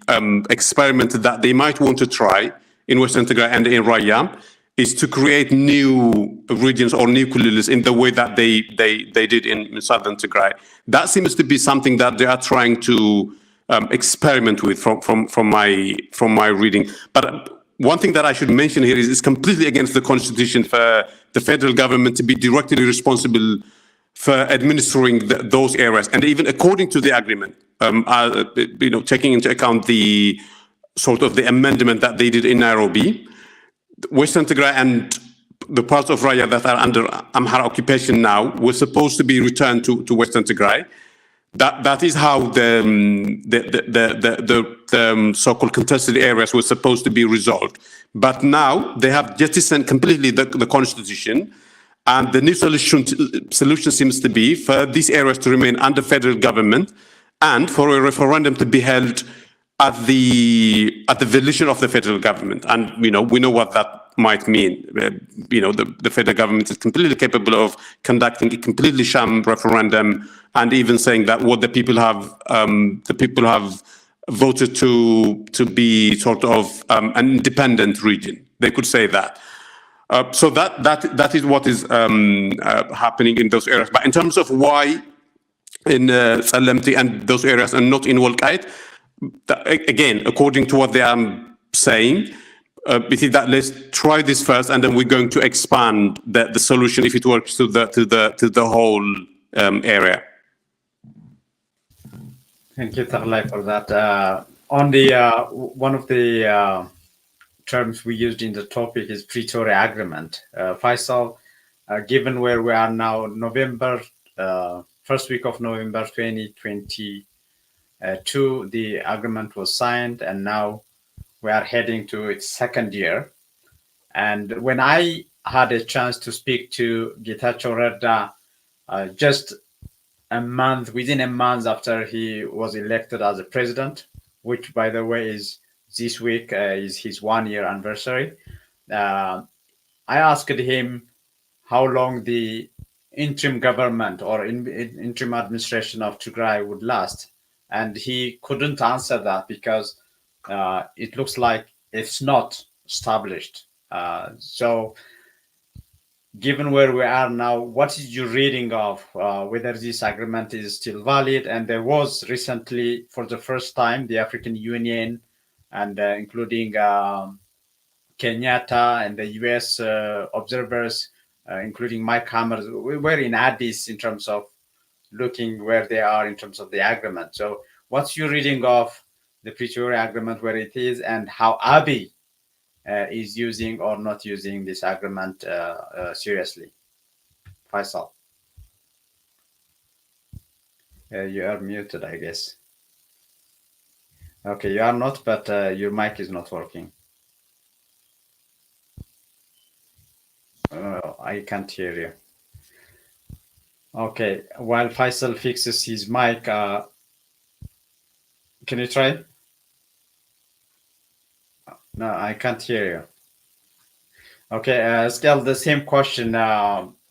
experiments that they might want to try in Western Tigray and in Raya is to create new regions or new kulilis in the way that they did in southern Tigray. That seems to be something that they are trying to experiment with from my reading. But one thing that I should mention here is it's completely against the constitution for the federal government to be directly responsible for administering those areas. And even according to the agreement, taking into account the sort of the amendment that they did in Nairobi, Western Tigray and the parts of Raya that are under Amhara occupation now were supposed to be returned to Western Tigray. That is how the so-called contested areas were supposed to be resolved. But now they have jettisoned completely the constitution, and the new solution seems to be for these areas to remain under federal government, and for a referendum to be held at the volition of the federal government. And we know what that might mean. The federal government is completely capable of conducting a completely sham referendum, and even saying that what the people have voted to be sort of an independent region. They could say that. So that is what is happening in those areas. But in terms of why in Salemti and those areas and not in Wolkait, again, according to what they are saying, we think that let's try this first, and then we're going to expand the solution if it works to the whole area. Thank you, Tigrayan, for that. On the one of the terms we used in the topic is Pretoria Agreement. Faisal, given where we are now, first week of November 2022, the agreement was signed, and now we are heading to its second year. And when I had a chance to speak to Getachew Reda just within a month after he was elected as a president, which, by the way, is this week is his 1-year anniversary, I asked him how long the interim government or interim administration of Tigray would last. And he couldn't answer that because it looks like it's not established. So given where we are now, what is your reading of whether this agreement is still valid? And there was recently, for the first time, the African Union and including Kenyatta and the US observers, including Mike Hammer, we were in Addis in terms of looking where they are in terms of the agreement. So what's your reading of the Pretoria Agreement, where it is, and how Abiy is using or not using this agreement seriously? Faisal. You are muted, I guess. Okay, you are not, but your mic is not working. I can't hear you. Okay, while Faisal fixes his mic, can you try? No, I can't hear you. Okay, still the same question,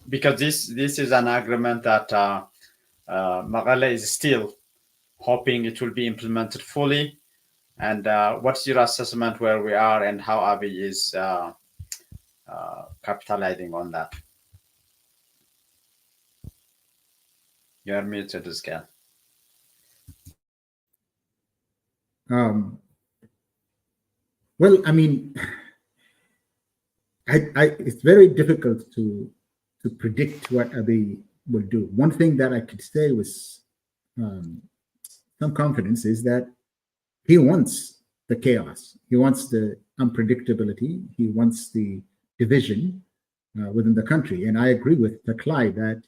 because this is an agreement that Magale is still hoping it will be implemented fully. And what's your assessment where we are and how Abiy is capitalizing on that? You are muted, Iskel. Well, I mean, it's very difficult to predict what Abiy will do. One thing that I could say with some confidence is that he wants the chaos. He wants the unpredictability. He wants the division within the country. And I agree with Taklai that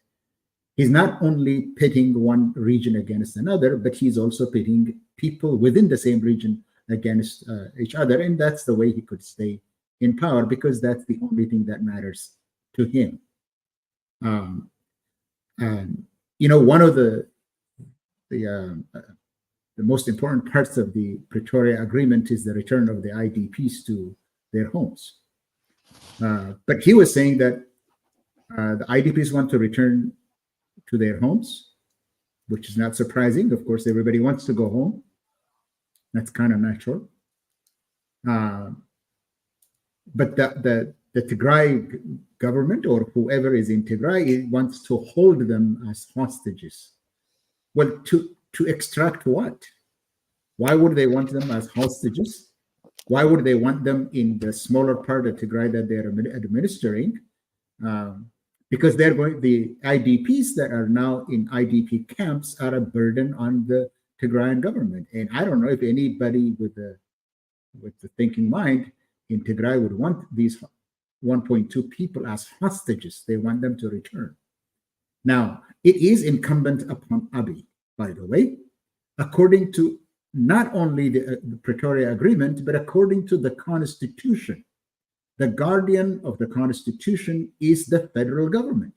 he's not only pitting one region against another, but he's also pitting people within the same region against each other. And that's the way he could stay in power, because that's the only thing that matters to him. One of the most important parts of the Pretoria Agreement is the return of the IDPs to their homes. But he was saying that the IDPs want to return to their homes, which is not surprising. Of course, everybody wants to go home. That's kind of natural. But the Tigray government, or whoever is in Tigray, wants to hold them as hostages. Well, to extract what? Why would they want them as hostages? Why would they want them in the smaller part of Tigray that they're administering? because the IDPs that are now in IDP camps are a burden on the Tigrayan government. And I don't know if anybody with the thinking mind in Tigray would want these 1.2 people as hostages. They want them to return. Now, it is incumbent upon Abiy, by the way, according to not only the Pretoria Agreement, but according to the Constitution. The guardian of the Constitution is the federal government.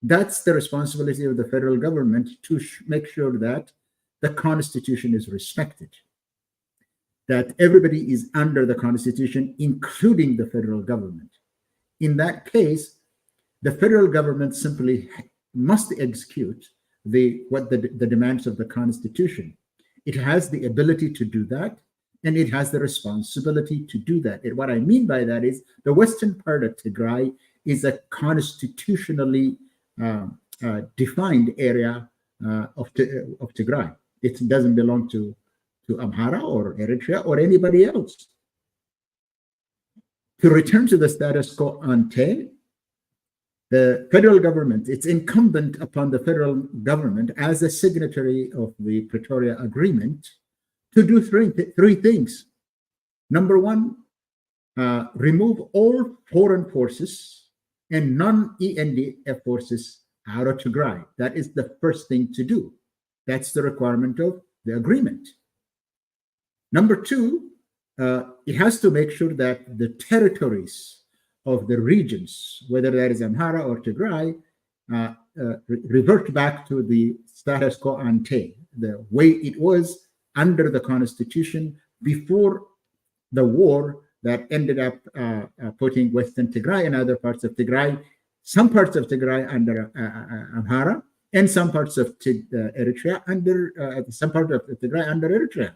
That's the responsibility of the federal government to make sure that the Constitution is respected, that everybody is under the Constitution, including the federal government. In that case, the federal government simply must execute the demands of the Constitution. It has the ability to do that, and it has the responsibility to do that. And what I mean by that is the western part of Tigray is a constitutionally defined area of Tigray. It doesn't belong to Amhara or Eritrea or anybody else. To return to the status quo ante, the federal government, it's incumbent upon the federal government as a signatory of the Pretoria Agreement to do three things. Number one, remove all foreign forces and non-ENDF forces out of Tigray. That is the first thing to do. That's the requirement of the agreement. Number two, it has to make sure that the territories of the regions, whether that is Amhara or Tigray, revert back to the status quo ante, the way it was under the Constitution before the war that ended up putting Western Tigray and other parts of Tigray, some parts of Tigray under Amhara, and some parts of Eritrea under some part of Tigray under Eritrea.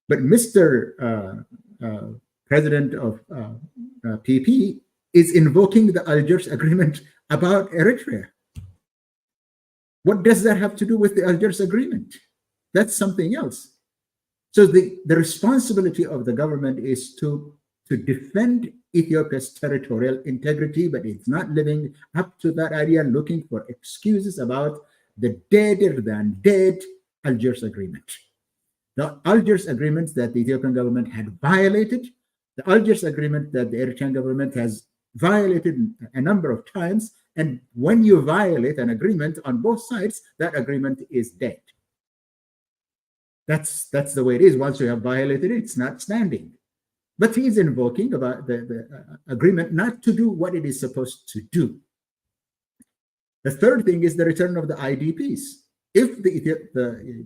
But Mr. President of PP is invoking the Algiers Agreement about Eritrea. What does that have to do with the Algiers Agreement? That's something else. So the responsibility of the government is to defend Ethiopia's territorial integrity, but it's not living up to that idea, looking for excuses about the deader than dead Algiers Agreement. The Algiers Agreement that the Ethiopian government had violated, the Algiers Agreement that the Eritrean government has violated a number of times, and when you violate an agreement on both sides, that agreement is dead. That's the way it is. Once you have violated it, it's not standing. But he is invoking about the agreement not to do what it is supposed to do. The third thing is the return of the IDPs. If the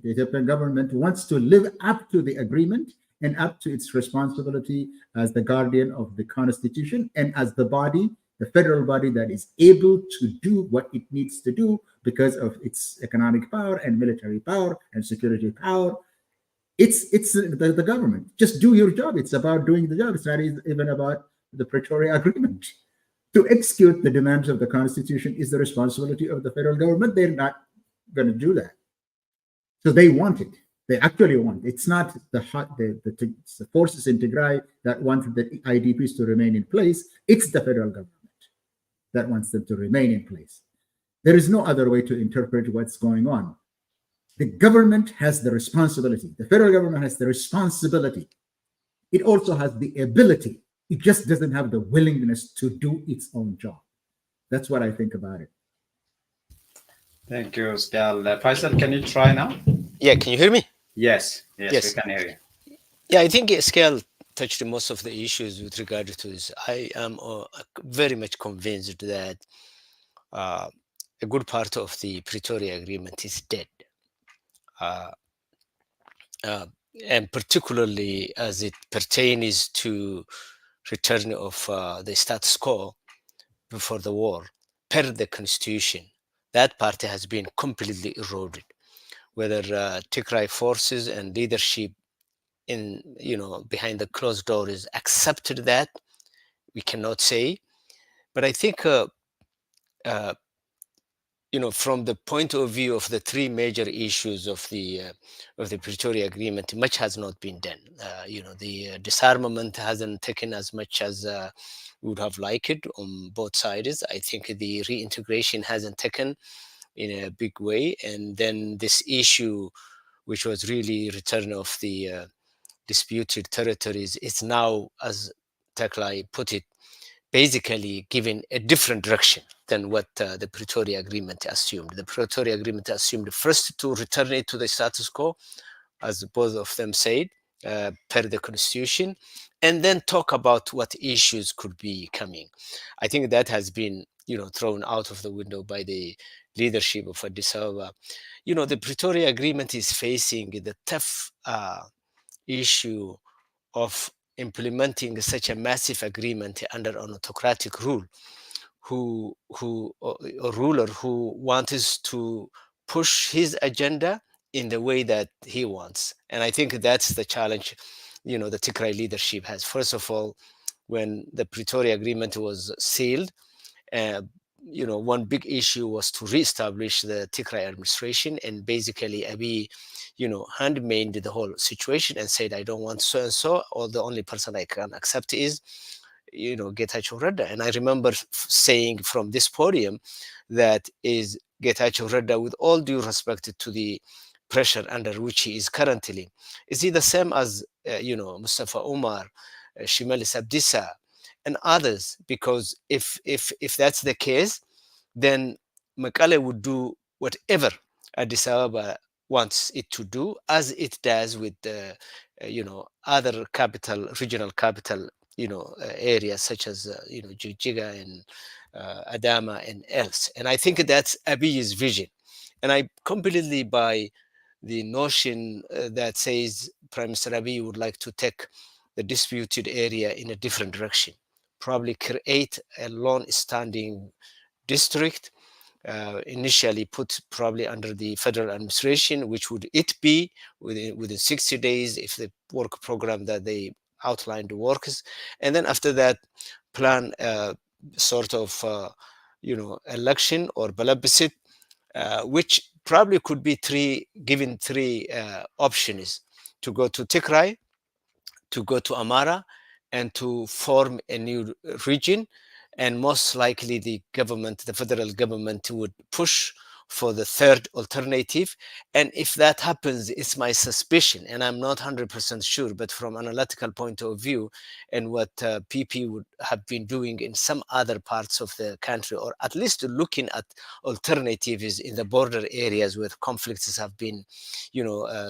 Ethiopian government wants to live up to the agreement and up to its responsibility as the guardian of the Constitution and as the body, the federal body that is able to do what it needs to do because of its economic power and military power and security power, it's the government. Just do your job. It's about doing the job. It's not even about the Pretoria Agreement. To execute the demands of the Constitution is the responsibility of the federal government. They're not going to do that. So they want it. They actually want it. It's not the forces in Tigray that want the IDPs to remain in place. It's the federal government that wants them to remain in place. There is no other way to interpret what's going on. The government has the responsibility. The federal government has the responsibility. It also has the ability. It just doesn't have the willingness to do its own job. That's what I think about it. Thank you, Skal. Faisal, can you try now? Yeah, can you hear me? Yes, Yes. we can hear you. Yeah, I think Scale touched most of the issues with regard to this. I am very much convinced that a good part of the Pretoria Agreement is dead. And particularly as it pertains to return of the status quo before the war, per the Constitution, that party has been completely eroded. Whether Tigray forces and leadership in behind the closed doors accepted that, we cannot say. But I think from the point of view of the three major issues of the Pretoria Agreement, much has not been done. The disarmament hasn't taken as much as we would have liked it on both sides. I think the reintegration hasn't taken in a big way, and then this issue, which was really return of the disputed territories, is now, as Taklai put it, basically given a different direction than what the Pretoria Agreement assumed. The Pretoria Agreement assumed first to return it to the status quo, as both of them said, per the constitution, and then talk about what issues could be coming. I think that has been, thrown out of the window by the leadership of Addis Ababa. The Pretoria Agreement is facing the tough issue of implementing such a massive agreement under an autocratic rule, a ruler who wants to push his agenda in the way that he wants. And I think that's the challenge, the Tigray leadership has. First of all, when the Pretoria Agreement was sealed, uh, one big issue was to reestablish the Tigray administration, and basically Abiy, handmade the whole situation and said, I don't want so and so, or the only person I can accept is, Getachew Reda. And I remember saying from this podium that is Getachew Reda, with all due respect to the pressure under which he is currently, is he the same as, Mustafa Umar, Shimelis Abdissa, and others? Because if that's the case, then Mekelle would do whatever Addis Ababa wants it to do, as it does with the other regional capital areas such as Jijiga and Adama and else. And I think that's Abiy's vision, and I completely buy the notion that says Prime Minister Abiy would like to take the disputed area in a different direction, probably create a long-standing district, initially put probably under the federal administration, which would it be within 60 days if the work program that they outlined works, and then after that plan sort of election or balabicit, which probably could be given three options: to go to Tigray, to go to Amara, and to form a new region. And most likely the federal government would push for the third alternative. And if that happens, it's my suspicion, and I'm not 100% sure, but from an analytical point of view, and what PP would have been doing in some other parts of the country, or at least looking at alternatives in the border areas where conflicts have been,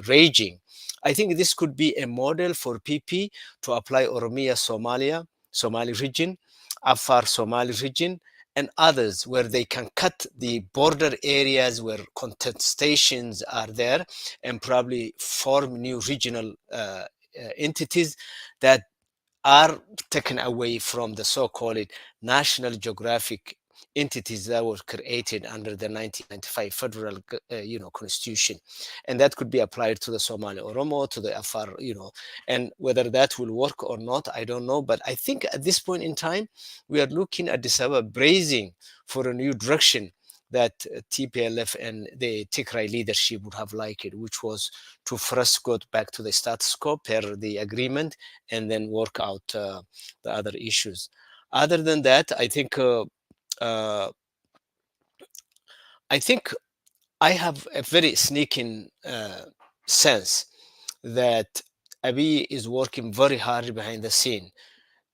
raging. I think this could be a model for PP to apply Oromia, Somali region, Afar Somali region, and others, where they can cut the border areas where contestations are there, and probably form new regional entities that are taken away from the so-called national geographic entities that were created under the 1995 federal constitution. And that could be applied to the Somali Oromo, to the Afar, and whether that will work or not, I don't know. But I think at this point in time, we are looking at Addis Ababa bracing for a new direction that TPLF and the Tigray leadership would have liked it, which was to first go back to the status quo per the agreement, and then work out the other issues. Other than that, I think I have a very sneaking sense that Abiy is working very hard behind the scene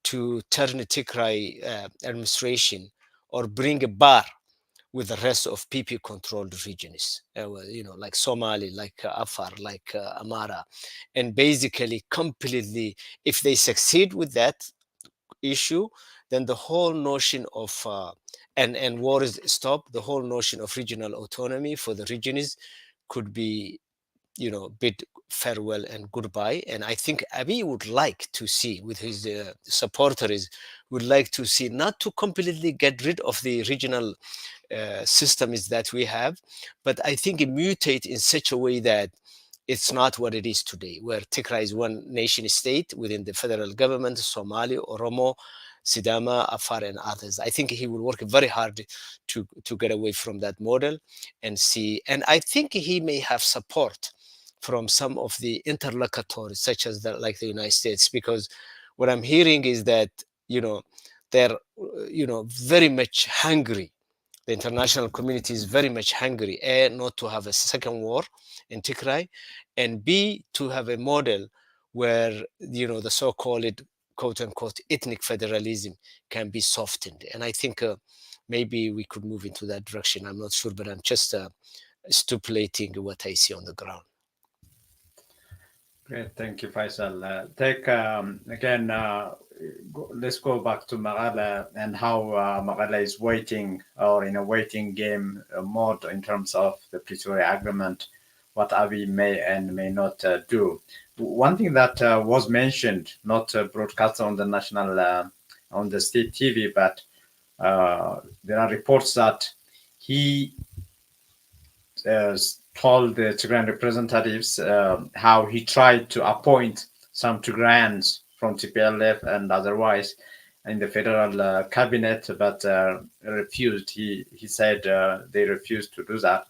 to turn the Tigray administration, or bring a bar with the rest of PP-controlled regions, like Somali, like Afar, like Amara, and basically completely, if they succeed with that issue, then the whole notion of and war is stopped, the whole notion of regional autonomy for the regions could be, bid farewell and goodbye. And I think Abiy would like to see, with his supporters, would like to see, not to completely get rid of the regional systems that we have, but I think it mutate in such a way that it's not what it is today, where Tigray is one nation state within the federal government, Somali, Oromo, Sidama, Afar, and others. I think he will work very hard to get away from that model and see. And I think he may have support from some of the interlocutors, such as like the United States, because what I'm hearing is that, they're, very much hungry. The international community is very much hungry, A, not to have a second war in Tigray, and B, to have a model where, the so-called quote unquote ethnic federalism can be softened. And I think maybe we could move into that direction. I'm not sure, but I'm just stipulating what I see on the ground. Great, thank you, Faisal. Let's go back to Magala and how Magala is waiting, or in a waiting game mode in terms of the Pretoria Agreement, what Abiy may and may not do. One thing that was mentioned, not broadcast on the national, on the state TV, but there are reports that he told the Tigrayan representatives how he tried to appoint some Tigrayans from TPLF and otherwise in the federal cabinet, but refused. He said they refused to do that.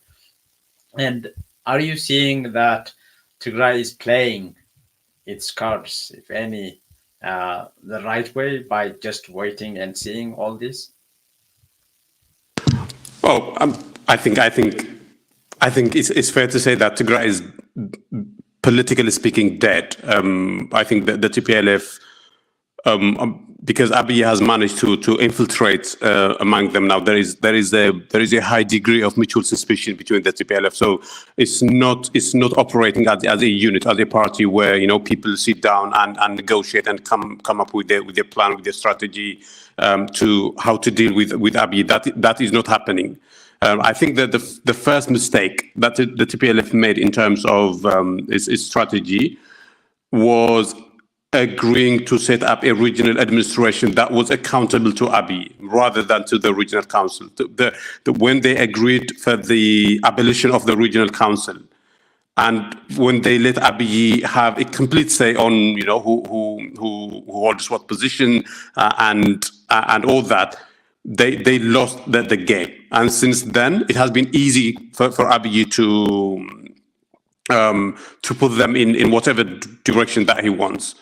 And are you seeing that Tigray is playing its cards, if any, the right way by just waiting and seeing all this? Well, I think it's fair to say that Tigray is, politically speaking, dead. I think that the TPLF, because Abiy has managed to infiltrate among them now, there is a high degree of mutual suspicion between the TPLF. So it's not operating as a unit, as a party where people sit down and negotiate and come up with their plan, with their strategy to how to deal with Abiy. That is not happening. I think that the first mistake that the TPLF made in terms of its strategy was agreeing to set up a regional administration that was accountable to Abiy rather than to the regional council. When they agreed for the abolition of the regional council, and when they let Abiy have a complete say on who holds what position and all that, they lost the game. And since then, it has been easy for Abiy to put them in whatever direction that he wants.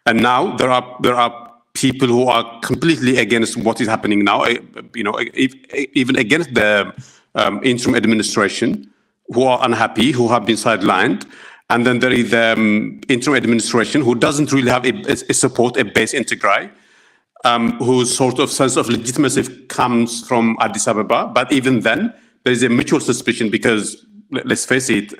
And now there are people who are completely against what is happening now. Even against the interim administration, who are unhappy, who have been sidelined. And then there is the interim administration who doesn't really have a support, a base in Tigray, whose sort of sense of legitimacy comes from Addis Ababa. But even then, there is a mutual suspicion because, let's face it,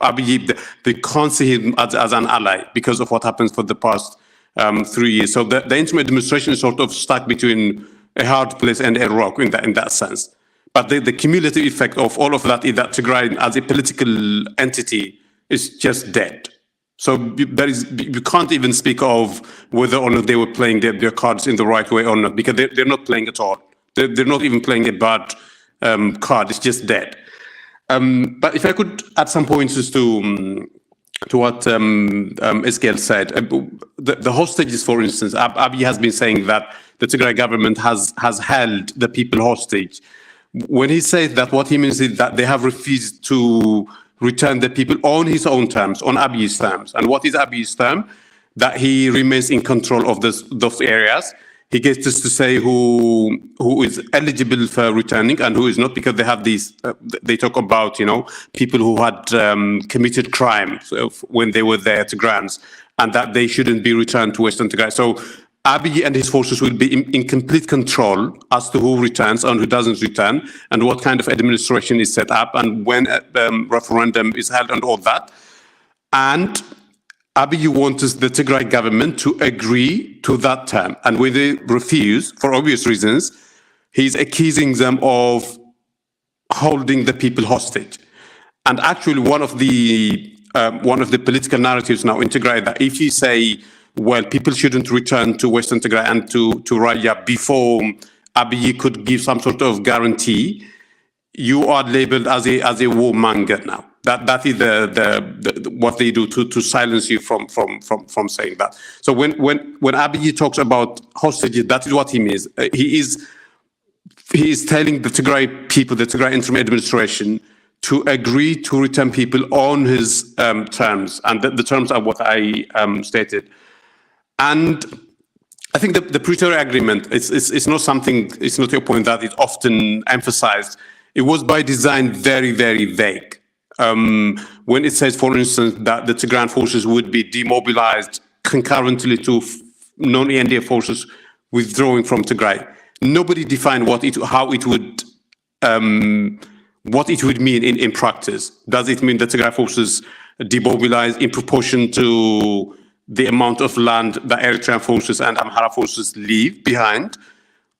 Abiy, they can't see him as an ally because of what happens for the past 3 years. So the interim administration is sort of stuck between a hard place and a rock in that sense. But the cumulative effect of all of that is that Tigray as a political entity is just dead. So you can't even speak of whether or not they were playing their cards in the right way or not, because they're not playing at all. They're not even playing a bad card. It's just dead. But if I could add some points as to what Ezekiel said, the hostages, for instance, Abiy has been saying that the Tigray government has held the people hostage. When he says that, what he means is that they have refused to return the people on his own terms, on Abiy's terms. And what is Abiy's term? That he remains in control of those areas. He gets us to say who is eligible for returning and who is not, because they have these. They talk about people who had committed crime when they were there to grants, and that they shouldn't be returned to Western Tigray. So Abiy and his forces will be in complete control as to who returns and who doesn't return, and what kind of administration is set up, and when referendum is held, and all that. And Abiy wants the Tigray government to agree to that term. And when they refuse, for obvious reasons, he's accusing them of holding the people hostage. And actually, one of the political narratives now in Tigray, that if you say, well, people shouldn't return to Western Tigray and to Raya before Abiy could give some sort of guarantee, you are labeled as a warmonger now. That is what they do to silence you from saying that. So when Abiy talks about hostages, that is what he means. He is telling the Tigray people, the Tigray interim administration, to agree to return people on his terms, and the terms are what I stated. And I think the Pretoria Agreement, it's not something, it's not a point that is often emphasized. It was by design very, very vague. When it says, for instance, that the Tigrayan forces would be demobilized concurrently to non-ENDF forces withdrawing from Tigray, nobody defined what it would mean in practice. Does it mean the Tigray forces demobilize in proportion to the amount of land that Eritrean forces and Amhara forces leave behind?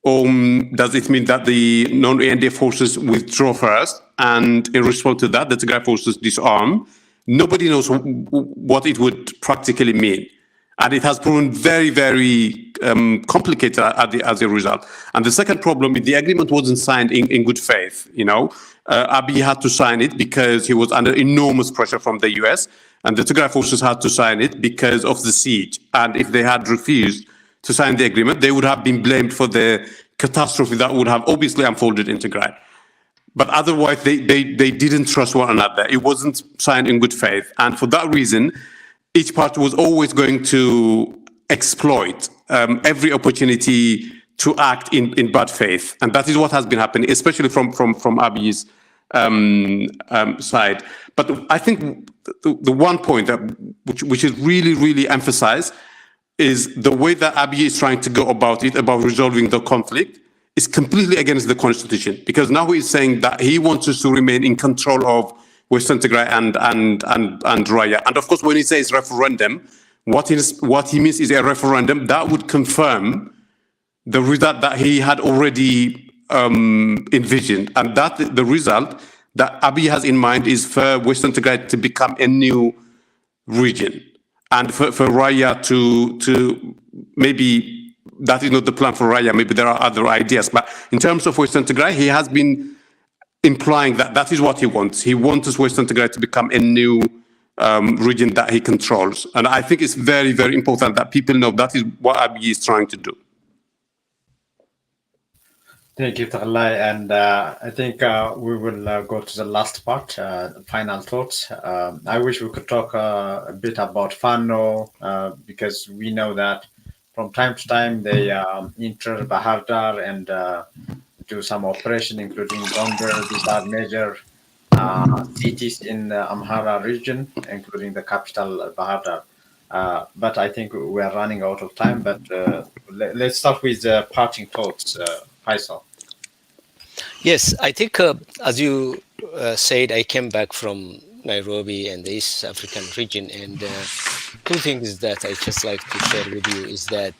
Or does it mean that the non-ENDF forces withdraw first, and in response to that, the Tigray forces disarm? Nobody knows what it would practically mean. And it has proven very, very complicated as a result. And the second problem is the agreement wasn't signed in good faith. Abiy had to sign it because he was under enormous pressure from the US, and the Tigray forces had to sign it because of the siege. And if they had refused to sign the agreement, they would have been blamed for the catastrophe that would have obviously unfolded in Tigray. But otherwise, they didn't trust one another. It wasn't signed in good faith. And for that reason, each party was always going to exploit every opportunity to act in bad faith. And that is what has been happening, especially from Abiy's side. But I think the one point which is really, really emphasized is the way that Abiy is trying to go about it, about resolving the conflict, is completely against the constitution. Because now he is saying that he wants us to remain in control of Western Tigray and Raya. And of course, when he says referendum, what he means is a referendum that would confirm the result that he had already envisioned. And that the result that Abiy has in mind is for Western Tigray to become a new region. And for Raya to maybe, that is not the plan for Raya, maybe there are other ideas. But in terms of Western Tigray, he has been implying that is what he wants. He wants Western Tigray to become a new region that he controls. And I think it's very, very important that people know that is what Abiy is trying to do. Thank you, Taglai. And I think we will go to the last part, final thoughts. I wish we could talk a bit about Fano, because we know that from time to time they enter Bahar Dar and do some operation, including Gondar. These are major cities in the Amhara region, including the capital, Bahar Dar. But I think we are running out of time. But let's start with parting thoughts. Faisal. Yes, I think as you said, I came back from Nairobi and the East African region, and two things that I just like to share with you is that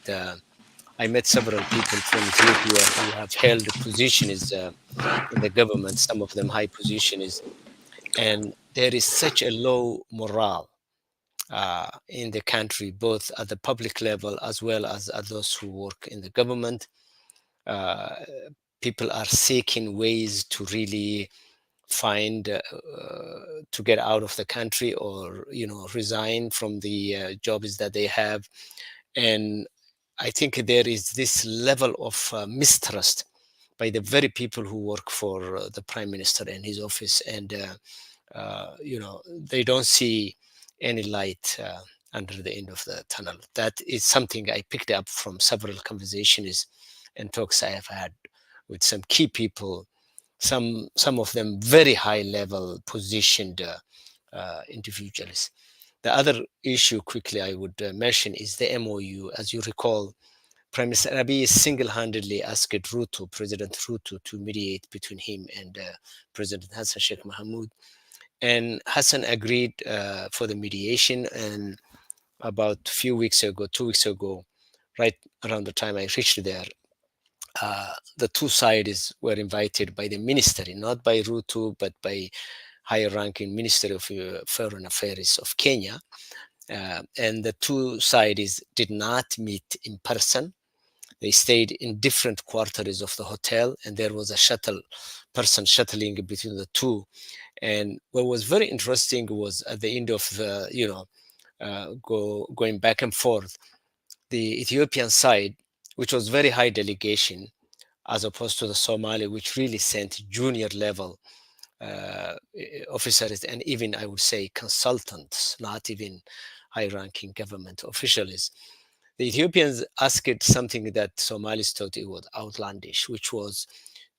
I met several people from Ethiopia who have held positions in the government, some of them high positions, and there is such a low morale in the country, both at the public level as well as at those who work in the government. People are seeking ways to really find to get out of the country or resign from the jobs that they have. And I think there is this level of mistrust by the very people who work for the prime minister and his office, and they don't see any light under the end of the tunnel. That is something I picked up from several conversations and talks I have had with some key people, some of them very high level positioned individuals. The other issue quickly I would mention is the MOU. As you recall, Prime Minister Abiy single-handedly asked President Ruto, to mediate between him and President Hassan Sheikh Mohamud. And Hassan agreed for the mediation. And about 2 weeks ago, right around the time I reached there, the two sides were invited by the ministry, not by Ruto, but by higher ranking Ministry of Foreign Affairs of Kenya. And the two sides did not meet in person. They stayed in different quarters of the hotel, and there was a person shuttling between the two. And what was very interesting was at the end of the, going back and forth, the Ethiopian side, which was very high delegation, as opposed to the Somali, which really sent junior level officers, and even I would say consultants, not even high-ranking government officials. The Ethiopians asked something that Somalis thought it was outlandish, which was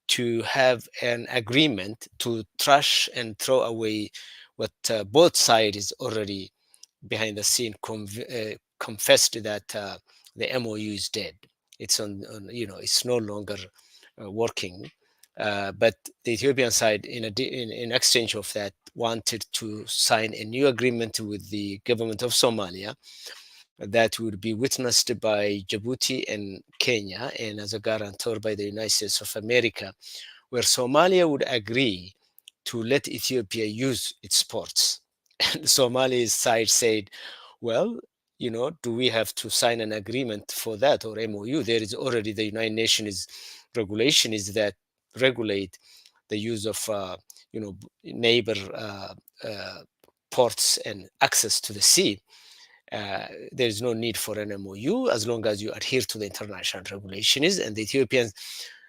to have an agreement to trash and throw away what both sides already behind the scene confessed that the MOU is dead. It's it's no longer working. But the Ethiopian side, in exchange of that, wanted to sign a new agreement with the government of Somalia that would be witnessed by Djibouti and Kenya, and as a guarantor by the United States of America, where Somalia would agree to let Ethiopia use its ports. And the Somali side said, well, do we have to sign an agreement for that, or MOU? There is already the United Nations regulation is that regulate the use of neighbor ports and access to the sea. There is no need for an MOU as long as you adhere to the international regulations. And the Ethiopians,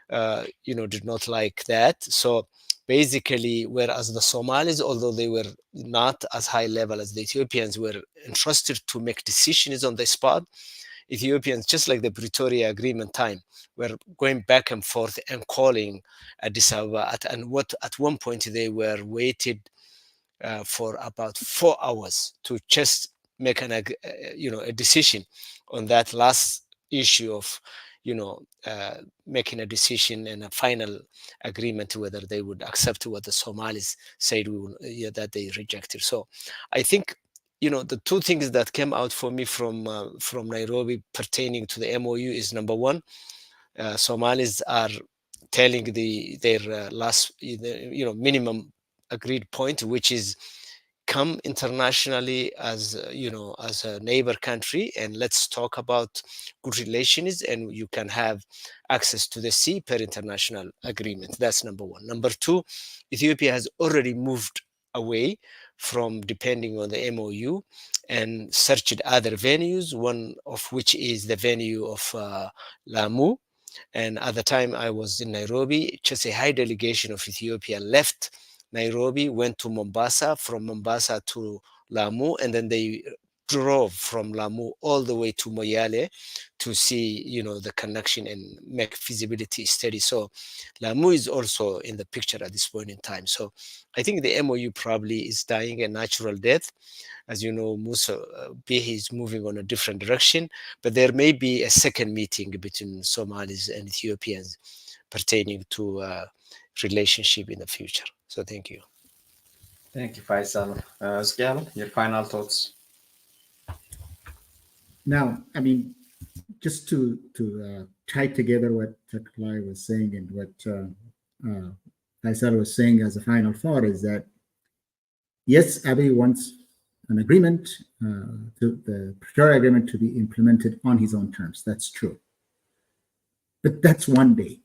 did not like that. So basically, whereas the Somalis, although they were not as high level as the Ethiopians, were entrusted to make decisions on the spot, Ethiopians, just like the Pretoria Agreement time, were going back and forth and calling Addis Ababa. At one point, they were waited for about 4 hours to just make a decision on that last issue of making a decision and a final agreement whether they would accept what the Somalis said that they rejected. So I think the two things that came out for me from Nairobi pertaining to the MOU is, number one, Somalis are telling their last minimum agreed point, which is come internationally as a neighbor country, and let's talk about good relations, and you can have access to the sea per international agreement. That's number one. Number two, Ethiopia has already moved away from depending on the MOU and searched other venues, one of which is the venue of Lamu. And at the time I was in Nairobi, just a high delegation of Ethiopia left Nairobi, went to Mombasa, from Mombasa to Lamu, and then they drove from Lamu all the way to Moyale to see, the connection and make feasibility study. So Lamu is also in the picture at this point in time. So I think the MOU probably is dying a natural death. As you know, Musa Bihi is moving on a different direction, but there may be a second meeting between Somalis and Ethiopians pertaining to relationship in the future. So thank you. Thank you, Faisal. Zgal, your final thoughts? Now, I mean, just to tie together what Taklai was saying and what Faisal was saying as a final thought is that, yes, Abiy wants an agreement, the Pretoria Agreement, to be implemented on his own terms. That's true. But that's one day.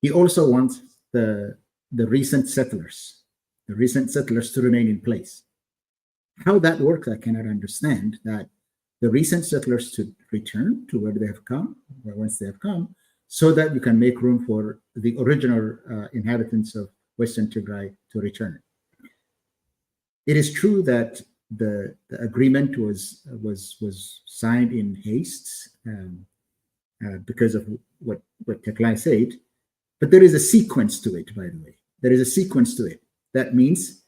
He also wants the recent settlers to remain in place. How that works, I cannot understand. That the recent settlers to return to where they have come, or once they have come, so that you can make room for the original inhabitants of Western Tigray to return. It is true that the agreement was signed in haste because of what Taklai said, but there is a sequence to it, by the way. There is a sequence to it. That means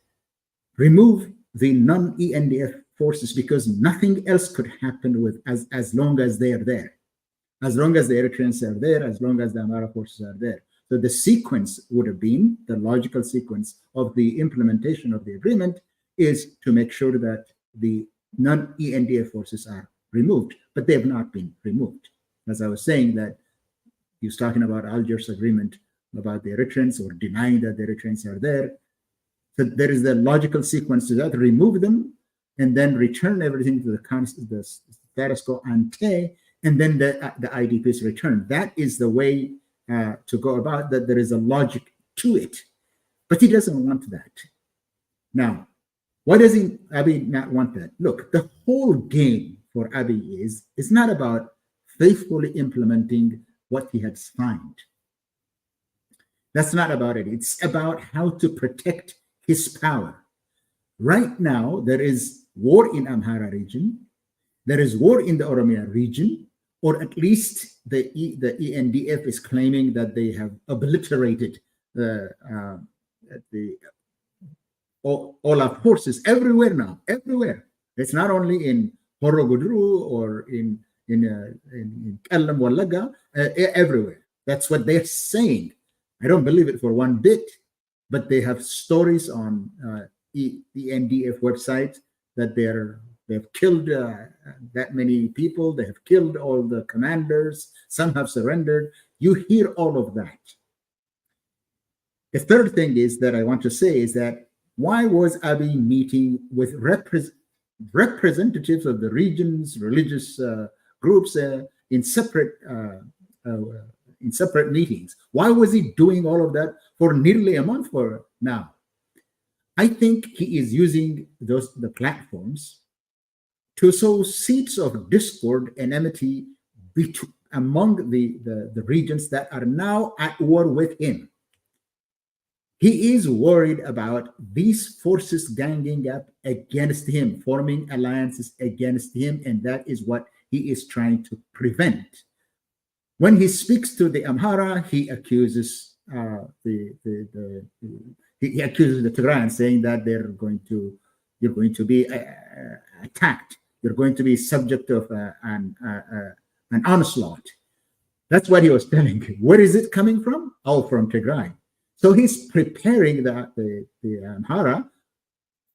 remove the non-ENDF forces, because nothing else could happen with as long as they are there. As long as the Eritreans are there, as long as the Amara forces are there. So the sequence would have been, the logical sequence of the implementation of the agreement is to make sure that the non-ENDF forces are removed, but they have not been removed. As I was saying, that he was talking about Algiers agreement about the Eritreans, or denying that the Eritreans are there. So there is the logical sequence to that: remove them, and then return everything to the status quo ante, and then the IDPs return. That is the way to go about that. There is a logic to it, but he doesn't want that. Now, why does Abiy not want that? Look, the whole game for Abiy is not about faithfully implementing what he had signed. That's not about it. It's about how to protect his power. Right now, there is war in Amhara region. There is war in the Oromia region, or at least the ENDF is claiming that they have obliterated all our forces everywhere now. Everywhere. It's not only in Horogudru or in Kellam Wallaga, everywhere. That's what they're saying. I don't believe it for one bit, but they have stories on the NDF website that they've killed that many people. They have killed all the commanders. Some have surrendered. You hear all of that. The third thing is that I want to say is that why was Abiy meeting with representatives of the regions, religious groups in separate meetings? Why was he doing all of that for nearly a month for now? I think he is using the platforms to sow seeds of discord and enmity among the regions that are now at war with him. He is worried about these forces ganging up against him, forming alliances against him, and that is what he is trying to prevent. When he speaks to the Amhara, he accuses the Tigrayan, saying that you're going to be attacked. You're going to be subject of an onslaught. That's what he was telling me. Where is it coming from? Oh, from Tigray. So he's preparing the Amhara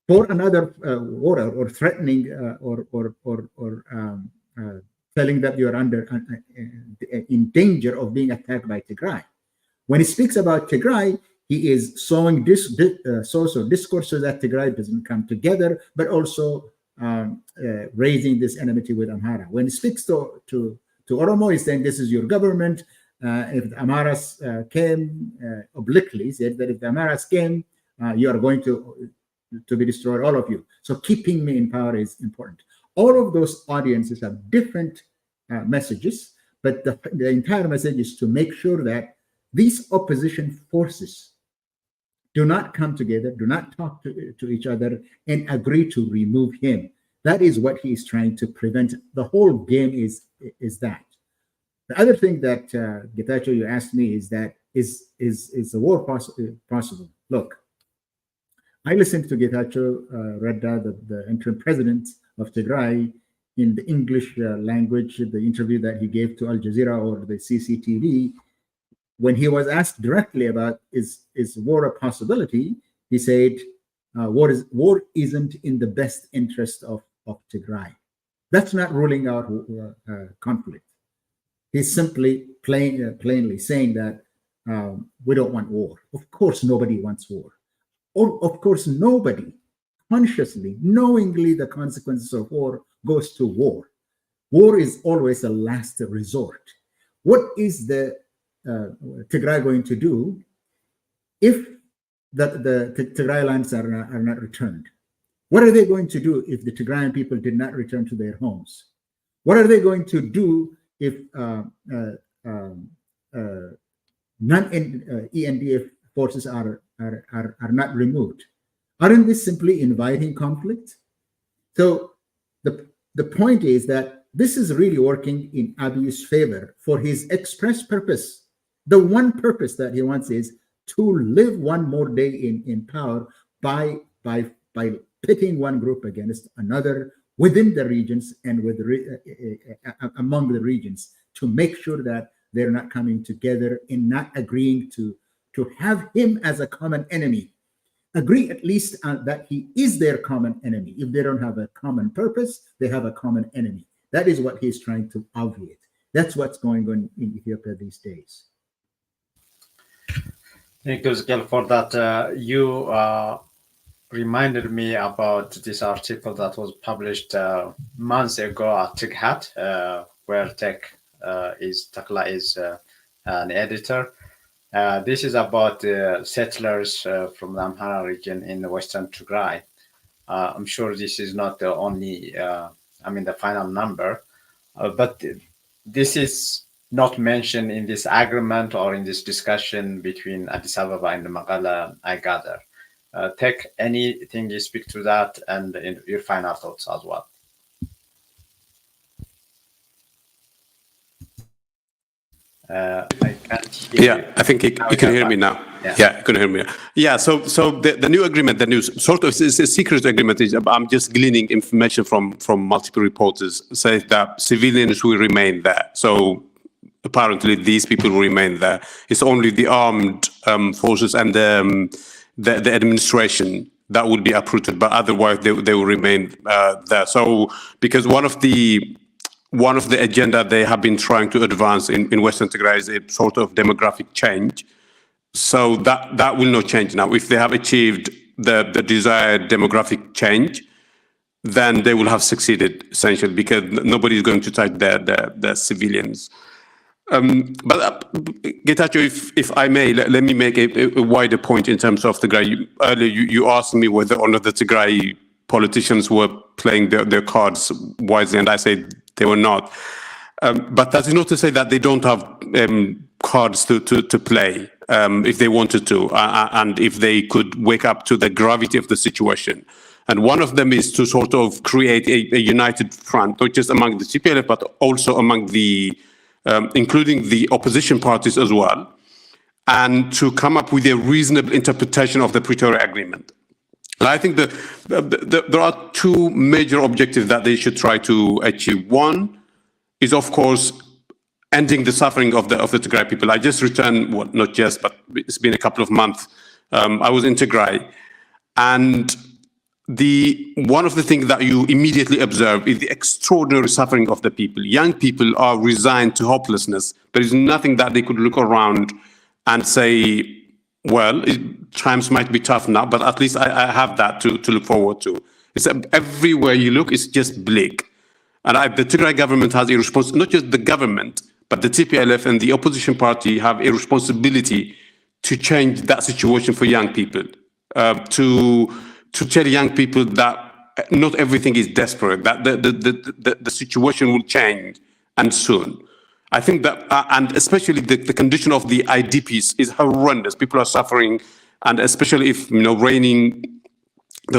for another war, or threatening, or telling that you are in danger of being attacked by Tigray. When he speaks about Tigray, he is sowing social discourse so that Tigray doesn't come together, but also raising this enmity with Amhara. When he speaks to Oromo, he's saying this is your government. If the Amharas came, obliquely said that if the Amharas came, you are going to be destroyed, all of you. So keeping me in power is important. All of those audiences have different messages, but the entire message is to make sure that these opposition forces do not come together, do not talk to each other, and agree to remove him. That is what he is trying to prevent. The whole game is that. The other thing that Getachew, you asked me is that is the war possible? Look, I listened to Getachew Redda, the interim president of Tigray, in the English language, the interview that he gave to Al Jazeera or the CCTV. When he was asked directly about is war a possibility, he said, war isn't in the best interest of Tigray. That's not ruling out conflict. He's simply plainly saying that we don't want war. Of course, nobody wants war. Or, of course, nobody consciously, knowingly, the consequences of war goes to war. War is always a last resort. What is the Tigray going to do if the Tigray lands are not returned? What are they going to do if the Tigrayan people did not return to their homes? What are they going to do if non-ENDF forces are not removed? Aren't this simply inviting conflict? So the point is that this is really working in Abiy's favor for his express purpose. The one purpose that he wants is to live one more day in power by pitting one group against another within the regions and among the regions, to make sure that they're not coming together and not agreeing to have him as a common enemy. Agree at least that he is their common enemy. If they don't have a common purpose, they have a common enemy. That is what he's trying to obviate. That's what's going on in Ethiopia these days. Thank you, Zgal, for that. You reminded me about this article that was published months ago at Tighat, where Takla is an editor. This is about settlers from the Amhara region in the Western Tigray. I'm sure this is not the only, the final number, but this is not mentioned in this agreement or in this discussion between Addis Ababa and Maqala, I gather. Tech, anything you speak to that and in your final thoughts as well? I can't hear you. Yeah, I think you can hear me now. Yeah, you can hear me. Yeah, so the new agreement, the new sort of it's a secret agreement. I'm just gleaning information from multiple reporters, says that civilians will remain there. So apparently these people will remain there. It's only the armed forces and the administration that will be uprooted, but otherwise they will remain there. So because one of the agenda they have been trying to advance in Western Tigray is a sort of demographic change. So that will not change now. If they have achieved the desired demographic change, then they will have succeeded essentially, because nobody is going to touch the civilians. But Getachew, if I may, let me make a wider point in terms of Tigray. Earlier, you asked me whether or not the Tigray politicians were playing their cards wisely, and I said they were not. But that is not to say that they don't have cards to play if they wanted to, and if they could wake up to the gravity of the situation. And one of them is to sort of create a united front, not just among the TPLF, but also among including the opposition parties as well, and to come up with a reasonable interpretation of the Pretoria Agreement. And I think there are two major objectives that they should try to achieve. One is, of course, ending the suffering of the Tigray people. I just returned, well, not just, but it's been a couple of months. I was in Tigray, and one of the things that you immediately observe is the extraordinary suffering of the people. Young people are resigned to hopelessness. There is nothing that they could look around and say, well, times might be tough now, but at least I have that to look forward to. It's everywhere you look, it's just bleak. And the Tigray government has a responsibility, not just the government, but the TPLF and the opposition party have a responsibility to change that situation for young people, to tell young people that not everything is desperate, that the situation will change, and soon. I think that, and especially the condition of the IDPs is horrendous. People are suffering, and especially if the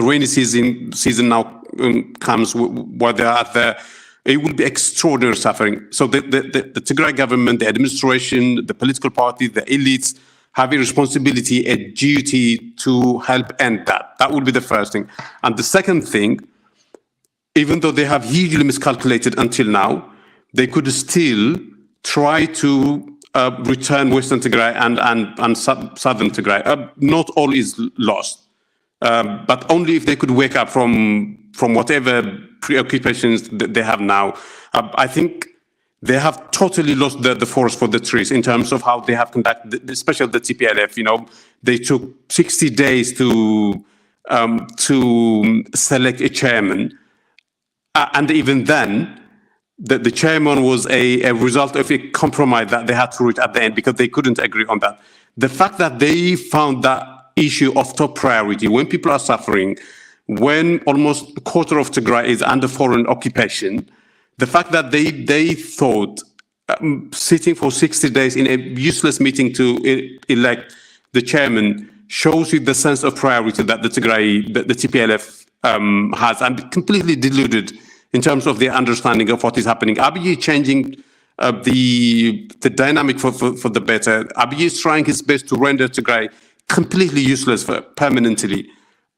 rainy season now comes, where they are there, it will be extraordinary suffering. So the Tigray government, the administration, the political party, the elites have a responsibility, a duty to help end that. That would be the first thing. And the second thing, even though they have hugely miscalculated until now, they could still try to return Western Tigray and Southern Tigray. Not all is lost, but only if they could wake up from whatever preoccupations that they have now. I think they have totally lost the forest for the trees in terms of how they have conducted, especially the TPLF. They took 60 days to select a chairman, and even then, the chairman was a result of a compromise that they had to reach at the end because they couldn't agree on that. The fact that they found that issue of top priority when people are suffering, when almost a quarter of Tigray is under foreign occupation, the fact that they thought sitting for 60 days in a useless meeting to elect the chairman shows you the sense of priority that the TPLF has, and completely deluded in terms of their understanding of what is happening. Abiy changing the dynamic for the better. Abiy is trying his best to render Tigray completely useless permanently.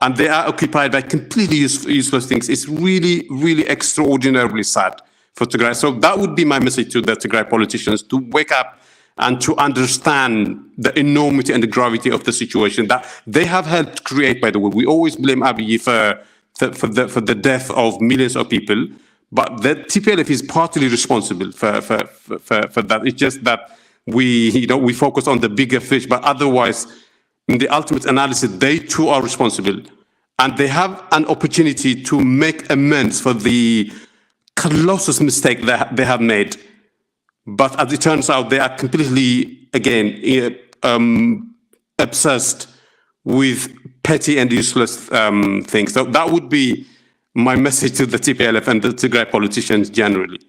And they are occupied by completely useless things. It's really, really extraordinarily sad for Tigray. So that would be my message to the Tigray politicians, to wake up and to understand the enormity and the gravity of the situation that they have helped create, by the way. We always blame Abiy for the death of millions of people, but the TPLF is partly responsible for that. It's just that we focus on the bigger fish, but otherwise, in the ultimate analysis, they too are responsible, and they have an opportunity to make amends for the closest mistake that they have made. But as it turns out, they are completely, again, obsessed with petty and useless things. So that would be my message to the TPLF and the Tigray politicians generally.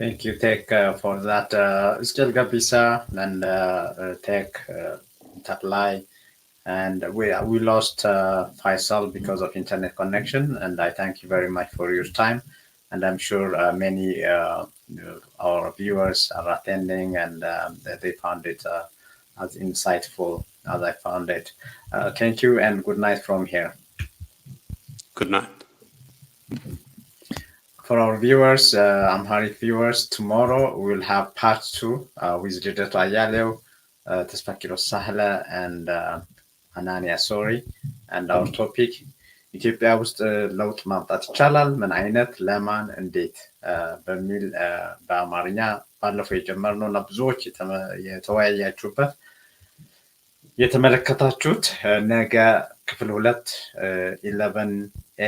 Thank you, Tech, for that. Still Gabisa and Tech, Tatlai, and we lost Faisal because of internet connection. And I thank you very much for your time. And I'm sure many our viewers are attending, and they found it as insightful as I found it. Thank you, and good night from here. Good night. For our viewers, Amharic viewers, tomorrow we'll have part 2 with Lidet Ayalew, Tespakiro Sahla, and Anania Sori. And our topic, ኢትዮጵያ ውስጥ ለውጥ ማምጣት ይቻላል? ምን አይነት፣ ለማን፣ እንዴት በሚል በአማርኛ ባለፈው የጀመርነው እና ብዙዎች የተወያያችሁበት የተመለከታችሁት ነገ ክፍል 2 11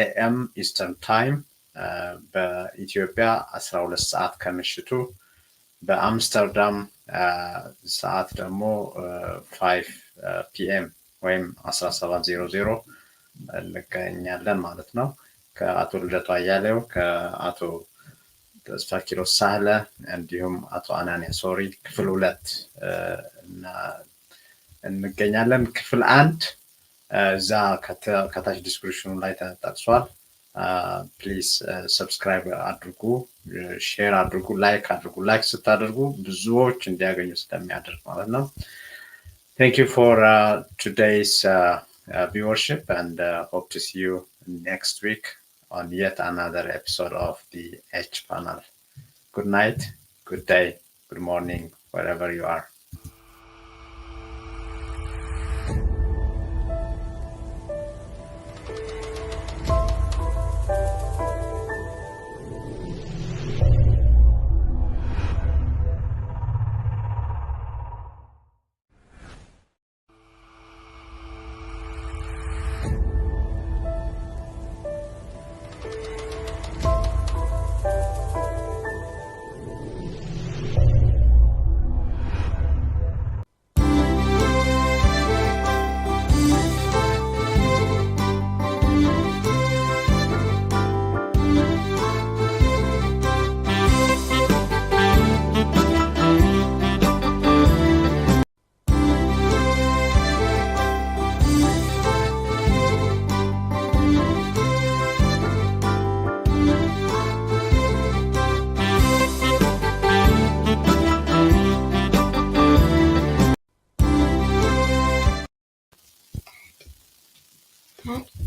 AM ኢስተርን ታይም በኢትዮጵያ 12 ሰዓት ከምሽቱ በአምስተርዳም ሰዓት ደግሞ 5 PM ወይም 17:00 እንገኛለን ማለት ነው። ከአቶ ልደቱ አያሌው፣ ከአቶ ተስፋኪሮ ሳህለ እንዲሁም አቶ አናንያ ሶሪ ክፍል 2 እና እንገኛለን። ክፍል 1 እዛ ከታች ዲስክሪፕሽኑ ላይ ተጠቅሷል። ፕሊዝ ሰብስክራይብ አድርጉ፣ ሼር አድርጉ፣ ላይክ አድርጉ። ላይክ ስታደርጉ ብዙዎች እንዲያገኙ ስለሚያደርግ ማለት ነው። Thank you for today's viewership, and hope to see you next week on yet another episode of the H panel. Good night, good day, good morning, wherever you are. That